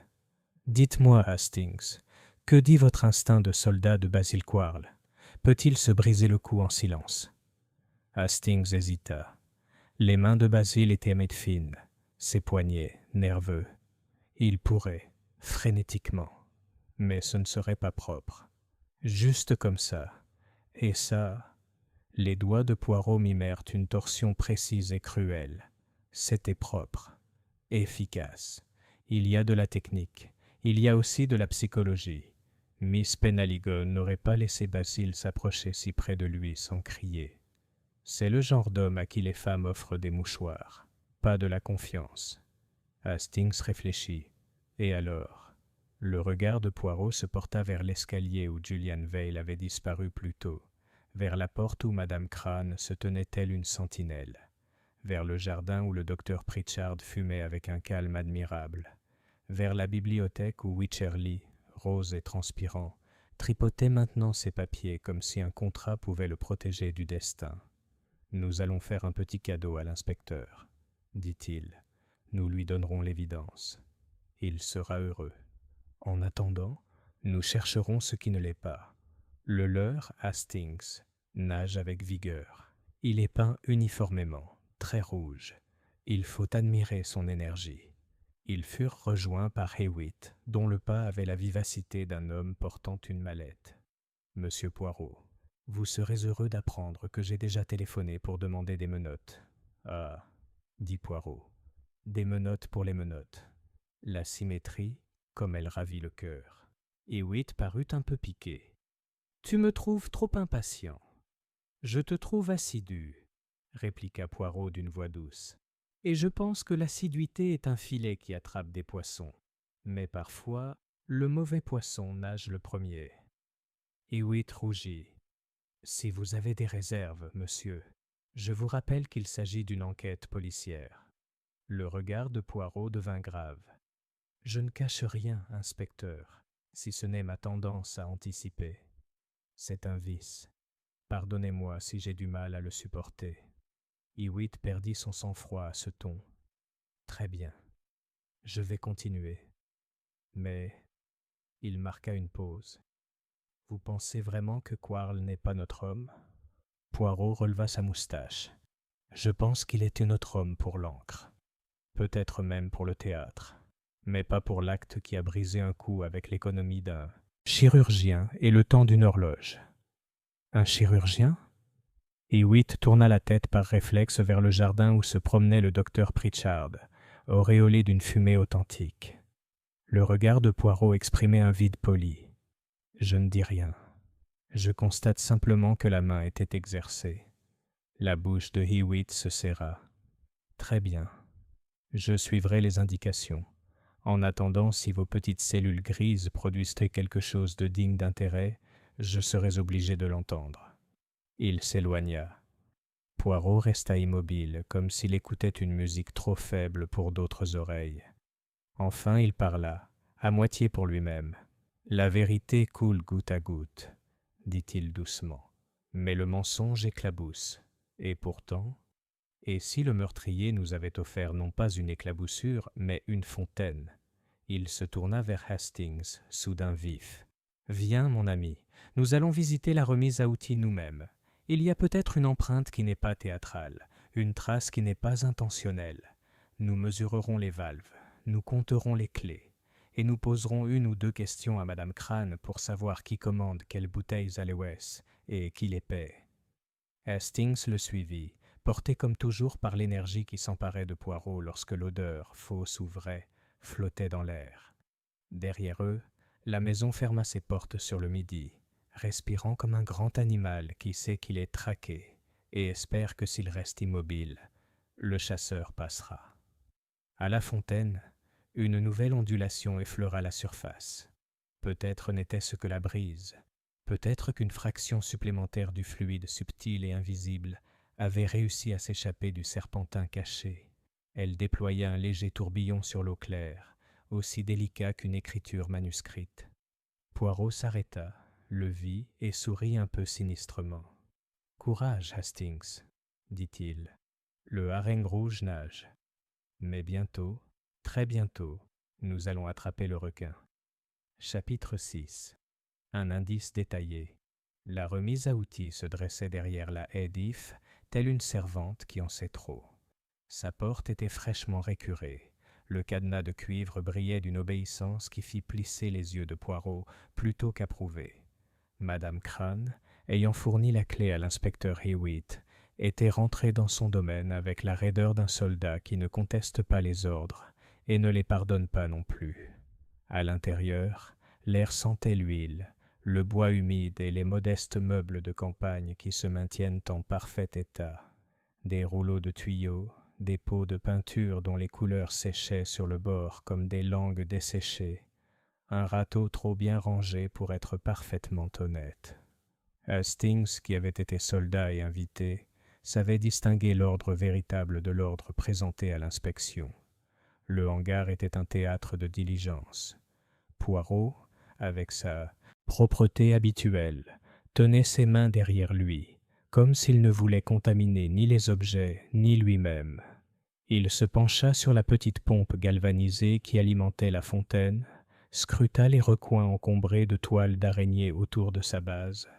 Dites-moi, Hastings, que dit votre instinct de soldat de Basil Quarles? Peut-il se briser le cou en silence? Hastings hésita. Les mains de Basil étaient fines, ses poignets nerveux. Il pourrait, frénétiquement, mais ce ne serait pas propre. Juste comme ça, et ça, les doigts de Poirot mimèrent une torsion précise et cruelle. C'était propre, efficace. Il y a de la technique, il y a aussi de la psychologie. Miss Penhaligon n'aurait pas laissé Basil s'approcher si près de lui sans crier. C'est le genre d'homme à qui les femmes offrent des mouchoirs, pas de la confiance. Hastings réfléchit. Et alors, le regard de Poirot se porta vers l'escalier où Julian Vale avait disparu plus tôt, vers la porte où Madame Crane se tenait telle une sentinelle, vers le jardin où le docteur Pritchard fumait avec un calme admirable, vers la bibliothèque où Wycherley, rose et transpirant, tripotait maintenant ses papiers comme si un contrat pouvait le protéger du destin. « Nous allons faire un petit cadeau à l'inspecteur, dit-il. Nous lui donnerons l'évidence. Il sera heureux. En attendant, nous chercherons ce qui ne l'est pas. Le leur, Hastings, nage avec vigueur. Il est peint uniformément, très rouge. Il faut admirer son énergie. » Ils furent rejoints par Hewitt, dont le pas avait la vivacité d'un homme portant une mallette. « Monsieur Poirot, vous serez heureux d'apprendre que j'ai déjà téléphoné pour demander des menottes. »« Ah, dit Poirot, des menottes pour les menottes. » La symétrie, comme elle ravit le cœur. Hewitt parut un peu piqué. « Tu me trouves trop impatient. »« Je te trouve assidu, » répliqua Poirot d'une voix douce. « Et je pense que l'assiduité est un filet qui attrape des poissons. Mais parfois, le mauvais poisson nage le premier. » Hewitt rougit. « Si vous avez des réserves, monsieur, je vous rappelle qu'il s'agit d'une enquête policière. » Le regard de Poirot devint grave. « Je ne cache rien, inspecteur, si ce n'est ma tendance à anticiper. C'est un vice. Pardonnez-moi si j'ai du mal à le supporter. » Hewitt perdit son sang-froid à ce ton. « Très bien. Je vais continuer. Mais... » Il marqua une pause. « Vous pensez vraiment que Quarles n'est pas notre homme ?» Poirot releva sa moustache. « Je pense qu'il était notre homme pour l'encre. Peut-être même pour le théâtre. Mais pas pour l'acte qui a brisé un cou avec l'économie d'un chirurgien et le temps d'une horloge. » « Un chirurgien ?» Hewitt tourna la tête par réflexe vers le jardin où se promenait le docteur Pritchard, auréolé d'une fumée authentique. Le regard de Poirot exprimait un vide poli. « Je ne dis rien. Je constate simplement que la main était exercée. » La bouche de Hewitt se serra. « Très bien. Je suivrai les indications. En attendant, si vos petites cellules grises produisent quelque chose de digne d'intérêt, je serai obligé de l'entendre. » Il s'éloigna. Poirot resta immobile, comme s'il écoutait une musique trop faible pour d'autres oreilles. Enfin il parla, à moitié pour lui-même. « La vérité coule goutte à goutte, » dit-il doucement. « Mais le mensonge éclabousse. Et pourtant, et si le meurtrier nous avait offert non pas une éclaboussure, mais une fontaine ?» Il se tourna vers Hastings, soudain vif. « Viens, mon ami, nous allons visiter la remise à outils nous-mêmes. Il y a peut-être une empreinte qui n'est pas théâtrale, une trace qui n'est pas intentionnelle. Nous mesurerons les valves, nous compterons les clés, et nous poserons une ou deux questions à Madame Crane pour savoir qui commande quelles bouteilles à l'Ewes et qui les paie. » Hastings le suivit, porté comme toujours par l'énergie qui s'emparait de Poirot lorsque l'odeur, fausse ou vraie, flottait dans l'air. Derrière eux, la maison ferma ses portes sur le midi, respirant comme un grand animal qui sait qu'il est traqué et espère que s'il reste immobile, le chasseur passera. À la fontaine, une nouvelle ondulation effleura la surface. Peut-être n'était-ce que la brise, peut-être qu'une fraction supplémentaire du fluide subtil et invisible avait réussi à s'échapper du serpentin caché. Elle déploya un léger tourbillon sur l'eau claire, aussi délicat qu'une écriture manuscrite. Poirot s'arrêta, le vit et sourit un peu sinistrement. « Courage, Hastings, dit-il. Le hareng rouge nage. Mais bientôt, très bientôt, nous allons attraper le requin. » Chapitre 6. Un indice détaillé. La remise à outils se dressait derrière la haie d'if, telle une servante qui en sait trop. Sa porte était fraîchement récurée. Le cadenas de cuivre brillait d'une obéissance qui fit plisser les yeux de Poirot plutôt qu'approuver. Madame Crane, ayant fourni la clé à l'inspecteur Hewitt, était rentrée dans son domaine avec la raideur d'un soldat qui ne conteste pas les ordres et ne les pardonne pas non plus. À l'intérieur, l'air sentait l'huile, le bois humide et les modestes meubles de campagne qui se maintiennent en parfait état. Des rouleaux de tuyaux, des pots de peinture dont les couleurs séchaient sur le bord comme des langues desséchées, un râteau trop bien rangé pour être parfaitement honnête. Hastings, qui avait été soldat et invité, savait distinguer l'ordre véritable de l'ordre présenté à l'inspection. Le hangar était un théâtre de diligence. Poirot, avec sa propreté habituelle, tenait ses mains derrière lui, comme s'il ne voulait contaminer ni les objets ni lui-même. Il se pencha sur la petite pompe galvanisée qui alimentait la fontaine, scruta les recoins encombrés de toiles d'araignée autour de sa base,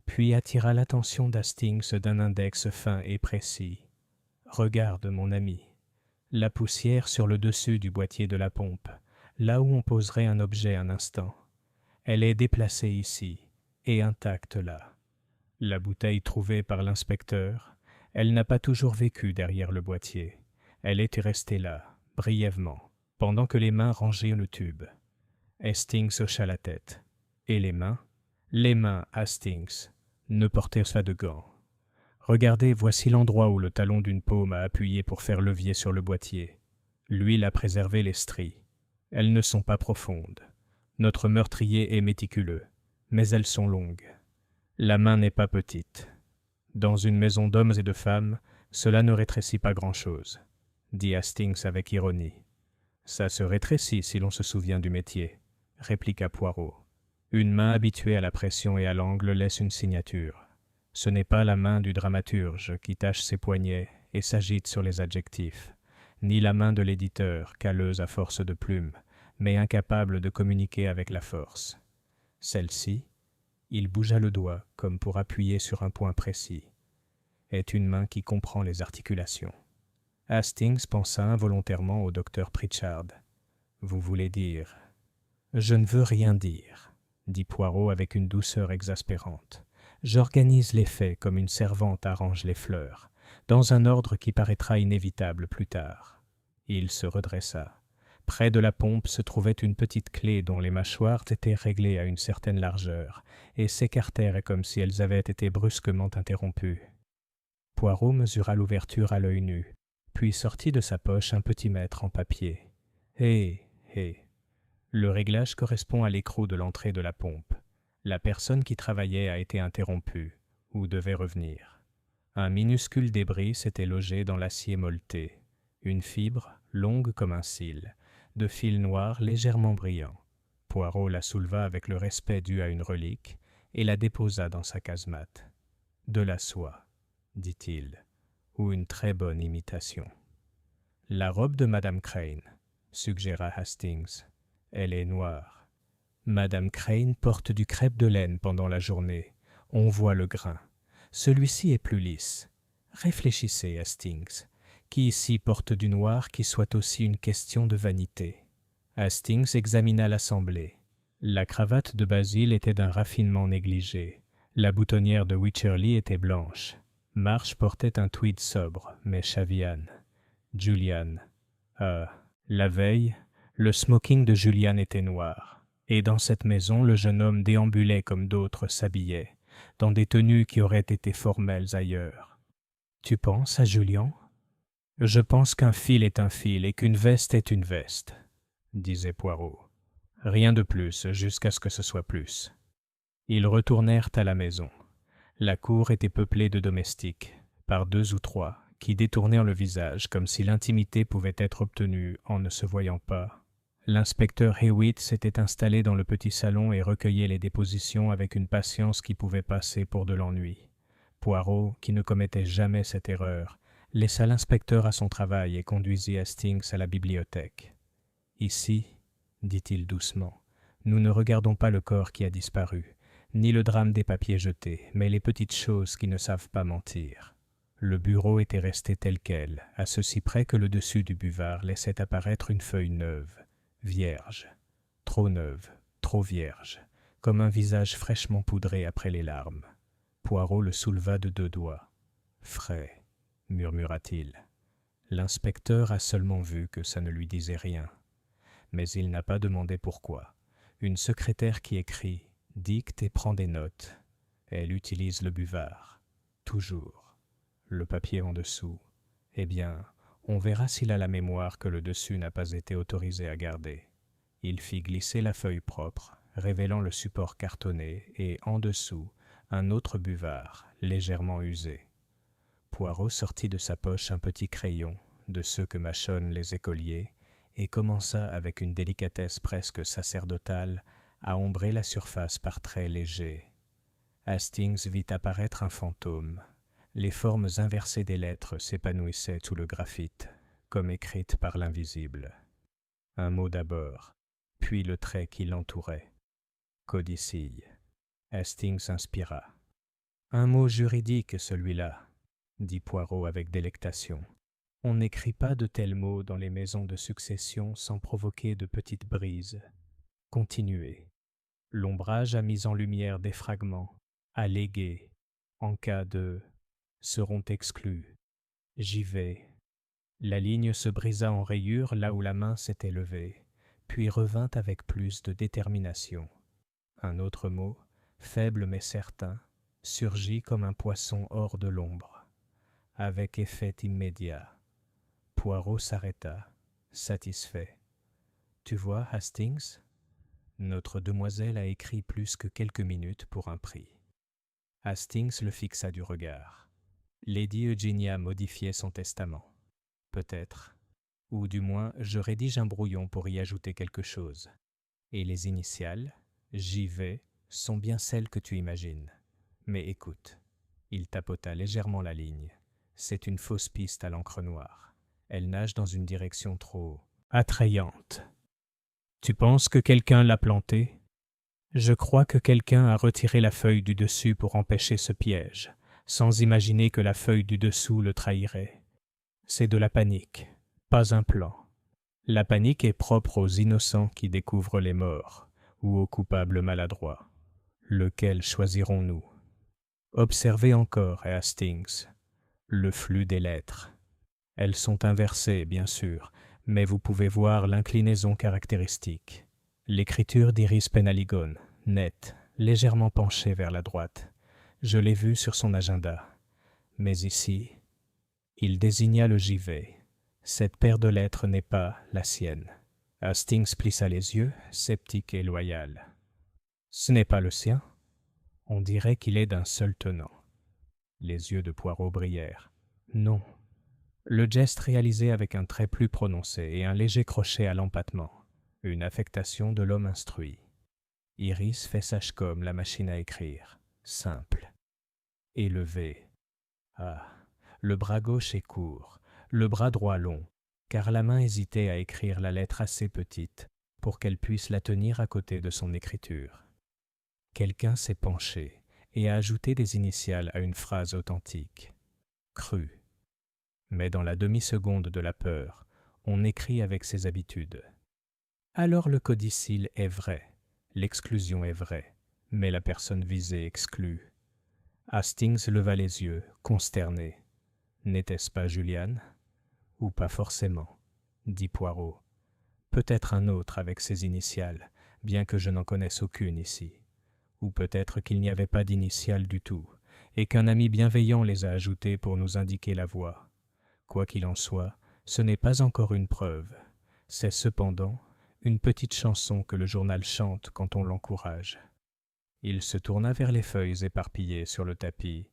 puis attira l'attention d'Hastings d'un index fin et précis. « Regarde, mon ami, la poussière sur le dessus du boîtier de la pompe, là où on poserait un objet un instant. Elle est déplacée ici, et intacte là. La bouteille trouvée par l'inspecteur, elle n'a pas toujours vécu derrière le boîtier. Elle était restée là, brièvement, pendant que les mains rangeaient le tube. » Hastings hocha la tête. « Et les mains ? » ?»« Les mains, Hastings. Ne portez pas de gants. Regardez, voici l'endroit où le talon d'une paume a appuyé pour faire levier sur le boîtier. L'huile a préservé les stries. Elles ne sont pas profondes. Notre meurtrier est méticuleux, mais elles sont longues. La main n'est pas petite. Dans une maison d'hommes et de femmes, cela ne rétrécit pas grand-chose, dit Hastings avec ironie. Ça se rétrécit si l'on se souvient du métier, répliqua Poirot. Une main habituée à la pression et à l'angle laisse une signature. Ce n'est pas la main du dramaturge qui tâche ses poignets et s'agite sur les adjectifs, ni la main de l'éditeur, calleuse à force de plumes, mais incapable de communiquer avec la force. Celle-ci, il bougea le doigt comme pour appuyer sur un point précis, est une main qui comprend les articulations. Hastings pensa involontairement au docteur Pritchard. « Vous voulez dire… » »« Je ne veux rien dire, » dit Poirot avec une douceur exaspérante. « J'organise les faits comme une servante arrange les fleurs, dans un ordre qui paraîtra inévitable plus tard. » Il se redressa. Près de la pompe se trouvait une petite clé dont les mâchoires étaient réglées à une certaine largeur et s'écartèrent comme si elles avaient été brusquement interrompues. Poirot mesura l'ouverture à l'œil nu, puis sortit de sa poche un petit mètre en papier. « Hé, hé !» Le réglage correspond à l'écrou de l'entrée de la pompe. La personne qui travaillait a été interrompue, ou devait revenir. Un minuscule débris s'était logé dans l'acier molleté. Une fibre, longue comme un cil, de fil noir légèrement brillant. Poirot la souleva avec le respect dû à une relique et la déposa dans sa casemate. « De la soie, » dit-il, « ou une très bonne imitation. »« La robe de Madame Crane, » suggéra Hastings. « Elle est noire. Madame Crane porte du crêpe de laine pendant la journée. On voit le grain. Celui-ci est plus lisse. Réfléchissez, Hastings. Qui ici porte du noir qui soit aussi une question de vanité ?» Hastings examina l'assemblée. La cravate de Basil était d'un raffinement négligé. La boutonnière de Wycherley était blanche. Marsh portait un tweed sobre, mais Shavian. Julian. La veille, le smoking de Julian était noir. Et dans cette maison, le jeune homme déambulait comme d'autres s'habillaient, dans des tenues qui auraient été formelles ailleurs. « Tu penses à Julian ? » ?»« Je pense qu'un fil est un fil et qu'une veste est une veste, » disait Poirot. « Rien de plus, jusqu'à ce que ce soit plus. » Ils retournèrent à la maison. La cour était peuplée de domestiques. par 2 ou 3, qui détournèrent le visage comme si l'intimité pouvait être obtenue en ne se voyant pas. L'inspecteur Hewitt s'était installé dans le petit salon et recueillait les dépositions avec une patience qui pouvait passer pour de l'ennui. Poirot, qui ne commettait jamais cette erreur, laissa l'inspecteur à son travail et conduisit Hastings à la bibliothèque. « Ici, dit-il doucement, nous ne regardons pas le corps qui a disparu, ni le drame des papiers jetés, mais les petites choses qui ne savent pas mentir. » Le bureau était resté tel quel, à ceci près que le dessus du buvard laissait apparaître une feuille neuve, vierge, trop vierge, comme un visage fraîchement poudré après les larmes. Poirot le souleva de 2 doigts. « Frais, murmura-t-il. L'inspecteur a seulement vu que ça ne lui disait rien. Mais il n'a pas demandé pourquoi. Une secrétaire qui écrit, dicte et prend des notes. Elle utilise le buvard. Toujours. Le papier en dessous. Eh bien, on verra s'il a la mémoire que le dessus n'a pas été autorisé à garder. » Il fit glisser la feuille propre, révélant le support cartonné et, en dessous, un autre buvard, légèrement usé. Poirot sortit de sa poche un petit crayon, de ceux que mâchonnent les écoliers, et commença avec une délicatesse presque sacerdotale à ombrer la surface par traits légers. Hastings vit apparaître un fantôme. Les formes inversées des lettres s'épanouissaient sous le graphite, comme écrites par l'invisible. Un mot d'abord, puis le trait qui l'entourait. Codicille. Hastings inspira. « Un mot juridique, celui-là, » dit Poirot avec délectation. « On n'écrit pas de tels mots dans les maisons de succession sans provoquer de petites brises. Continuez. L'ombrage a mis en lumière des fragments, allégués, en cas de... seront exclus. J'y vais. » La ligne se brisa en rayures là où la main s'était levée, puis revint avec plus de détermination. Un autre mot, faible mais certain, surgit comme un poisson hors de l'ombre, avec effet immédiat. Poirot s'arrêta, satisfait. « Tu vois, Hastings, notre demoiselle a écrit plus que quelques minutes pour un prix. » Hastings le fixa du regard. Lady Eugénia modifiait son testament. Peut-être. Ou du moins, je rédige un brouillon pour y ajouter quelque chose. Et les initiales, JV, sont bien celles que tu imagines. Mais écoute. Il tapota légèrement la ligne. C'est une fausse piste à l'encre noire. Elle nage dans une direction trop attrayante. Tu penses que quelqu'un l'a plantée ? Je crois que quelqu'un a retiré la feuille du dessus pour empêcher ce piège, sans imaginer que la feuille du dessous le trahirait. C'est de la panique, pas un plan. La panique est propre aux innocents qui découvrent les morts, ou aux coupables maladroits. Lequel choisirons-nous ? Observez encore, Hastings, le flux des lettres. Elles sont inversées, bien sûr, mais vous pouvez voir l'inclinaison caractéristique. L'écriture d'Iris Penhaligon, nette, légèrement penchée vers la droite. Je l'ai vue sur son agenda. Mais ici, il désigna le JV. Cette paire de lettres n'est pas la sienne. Hastings plissa les yeux, sceptique et loyal. Ce n'est pas le sien ? On dirait qu'il est d'un seul tenant. Les yeux de Poirot brillèrent. Non. Le geste réalisé avec un trait plus prononcé et un léger crochet à l'empattement. Une affectation de l'homme instruit. Iris fait sage-comme la machine à écrire. Simple. Élevé. Ah, le bras gauche est court, le bras droit long, car la main hésitait à écrire la lettre assez petite pour qu'elle puisse la tenir à côté de son écriture. Quelqu'un s'est penché et a ajouté des initiales à une phrase authentique. Cru. Mais dans la demi-seconde de la peur, on écrit avec ses habitudes. Alors le codicille est vrai, l'exclusion est vraie, mais la personne visée exclue. Hastings leva les yeux, consterné. N'était-ce pas Julian ? Ou pas forcément, dit Poirot. Peut-être un autre avec ses initiales, bien que je n'en connaisse aucune ici. Ou peut-être qu'il n'y avait pas d'initiales du tout, et qu'un ami bienveillant les a ajoutées pour nous indiquer la voie. Quoi qu'il en soit, ce n'est pas encore une preuve. C'est cependant une petite chanson que le journal chante quand on l'encourage. Il se tourna vers les feuilles éparpillées sur le tapis,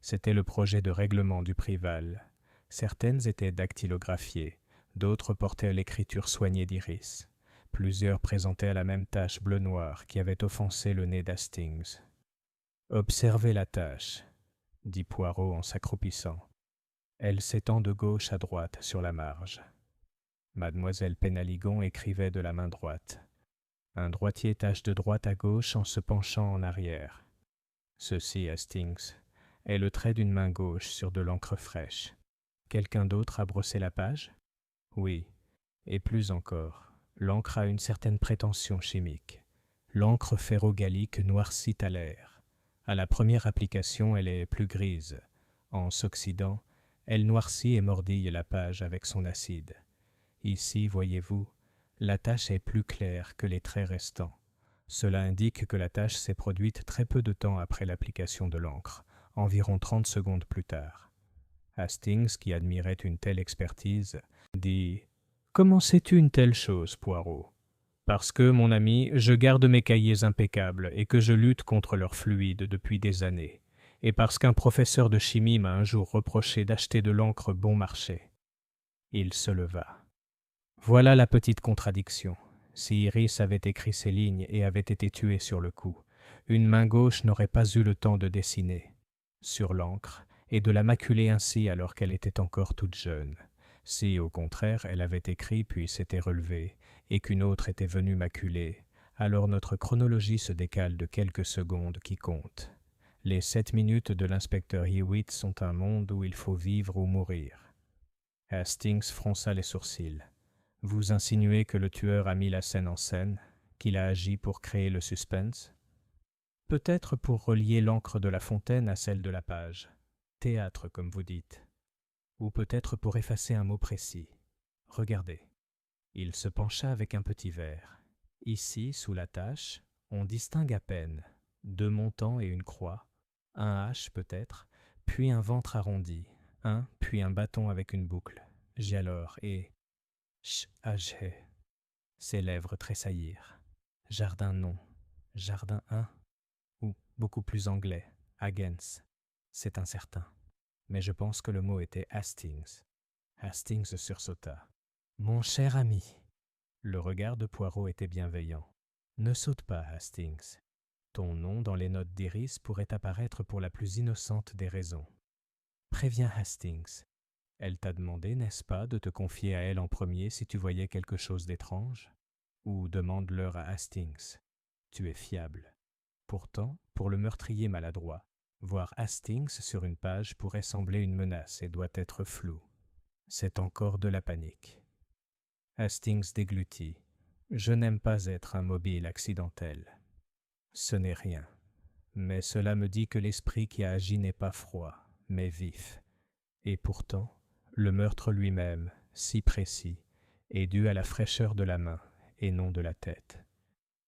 C'était le projet de règlement du Prival. Certaines étaient dactylographiées, d'autres portaient l'écriture soignée d'Iris. Plusieurs présentaient la même tache bleu-noir qui avait offensé le nez d'Hastings. « Observez la tache, » dit Poirot en s'accroupissant. Elle s'étend de gauche à droite sur la marge. Mademoiselle Penaligon écrivait de la main droite. Un droitier tâche de droite à gauche en se penchant en arrière. Ceci, Hastings, est le trait d'une main gauche sur de l'encre fraîche. Quelqu'un d'autre a brossé la page? Oui, et plus encore. L'encre a une certaine prétention chimique. L'encre ferro-gallique noircit à l'air. À la première application, elle est plus grise. En s'oxydant, elle noircit et mordille la page avec son acide. Ici, voyez-vous, la tache est plus claire que les traits restants. Cela indique que la tache s'est produite très peu de temps après l'application de l'encre, environ 30 secondes plus tard. Hastings, qui admirait une telle expertise, dit « Comment sais-tu une telle chose, Poirot ? » « Parce que, mon ami, je garde mes cahiers impeccables et que je lutte contre leur fluide depuis des années, et parce qu'un professeur de chimie m'a un jour reproché d'acheter de l'encre bon marché. » Il se leva. « Voilà la petite contradiction. Si Iris avait écrit ces lignes et avait été tuée sur le coup, une main gauche n'aurait pas eu le temps de dessiner sur l'encre et de la maculer ainsi alors qu'elle était encore toute jeune. Si, au contraire, elle avait écrit puis s'était relevée, et qu'une autre était venue maculer, alors notre chronologie se décale de quelques secondes qui comptent. Les 7 minutes de l'inspecteur Hewitt sont un monde où il faut vivre ou mourir. » Hastings fronça les sourcils. « Vous insinuez que le tueur a mis la scène en scène, qu'il a agi pour créer le suspense ? Peut-être pour relier l'encre de La Fontaine à celle de la page. Théâtre, comme vous dites. Ou peut-être pour effacer un mot précis. Regardez. » Il se pencha avec un petit verre. Ici, sous la tache, on distingue à peine 2 montants et une croix, un H peut-être, puis un ventre arrondi, puis un bâton avec une boucle, Gialor et H-H. Ses lèvres tressaillirent. Jardin non, Jardin 1, ou beaucoup plus anglais, Hagens. C'est incertain. Mais je pense que le mot était Hastings. Hastings sursauta. « Mon cher ami !» Le regard de Poirot était bienveillant. « Ne saute pas, Hastings. Ton nom dans les notes d'Iris pourrait apparaître pour la plus innocente des raisons. Préviens Hastings. Elle t'a demandé, n'est-ce pas, de te confier à elle en premier si tu voyais quelque chose d'étrange? Ou demande-leur à Hastings. Tu es fiable. Pourtant, pour le meurtrier maladroit, voir Hastings sur une page pourrait sembler une menace et doit être flou. C'est encore de la panique. » Hastings déglutit. « Je n'aime pas être un mobile accidentel. Ce n'est rien. Mais cela me dit que l'esprit qui a agi n'est pas froid, mais vif. Et pourtant, le meurtre lui-même, si précis, est dû à la fraîcheur de la main et non de la tête. »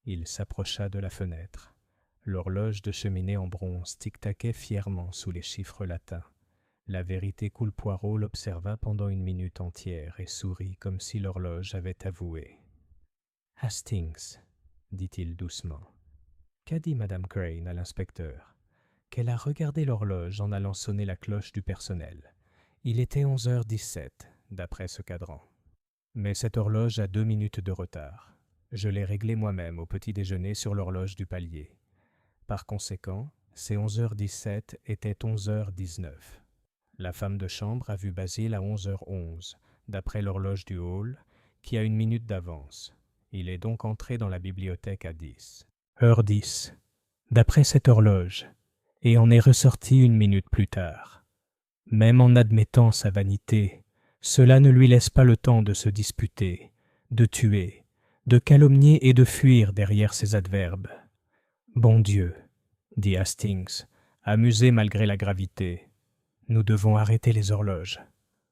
Il s'approcha de la fenêtre. L'horloge de cheminée en bronze tic-taquait fièrement sous les chiffres latins. La vérité cool Poirot l'observa pendant 1 minute entière et sourit comme si l'horloge avait avoué. « Hastings, » dit-il doucement. Qu'a dit Madame Crane à l'inspecteur? Qu'elle a regardé l'horloge en allant sonner la cloche du personnel. Il était 11h17, d'après ce cadran. Mais cette horloge a 2 minutes de retard. Je l'ai réglée moi-même au petit déjeuner sur l'horloge du palier. Par conséquent, ces 11h17 étaient 11h19. La femme de chambre a vu Basile à 11h11, d'après l'horloge du hall, qui a 1 minute d'avance. Il est donc entré dans la bibliothèque à 10. Heure 10, d'après cette horloge, et en est ressorti 1 minute plus tard. Même en admettant sa vanité, cela ne lui laisse pas le temps de se disputer, de tuer, de calomnier et de fuir derrière ses adverbes. « Bon Dieu, » dit Hastings, amusé malgré la gravité. « Nous devons arrêter les horloges.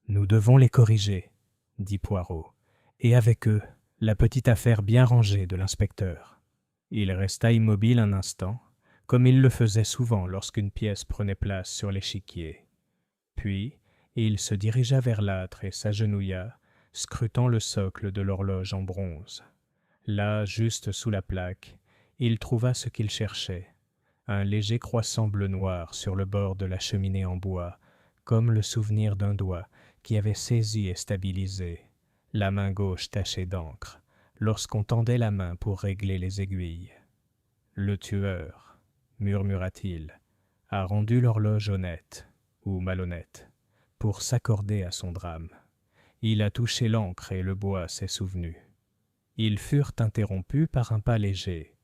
Nous devons les corriger, » dit Poirot, et avec eux, la petite affaire bien rangée de l'inspecteur. Il resta immobile un instant, comme il le faisait souvent lorsqu'une pièce prenait place sur l'échiquier. Puis, il se dirigea vers l'âtre et s'agenouilla, scrutant le socle de l'horloge en bronze. Là, juste sous la plaque, il trouva ce qu'il cherchait, un léger croissant bleu-noir sur le bord de la cheminée en bois, comme le souvenir d'un doigt qui avait saisi et stabilisé, la main gauche tachée d'encre, lorsqu'on tendait la main pour régler les aiguilles. Le tueur, murmura-t-il, a rendu l'horloge honnête, ou malhonnête, pour s'accorder à son drame. Il a touché l'encre et le bois s'est souvenu. Ils furent interrompus par un pas léger,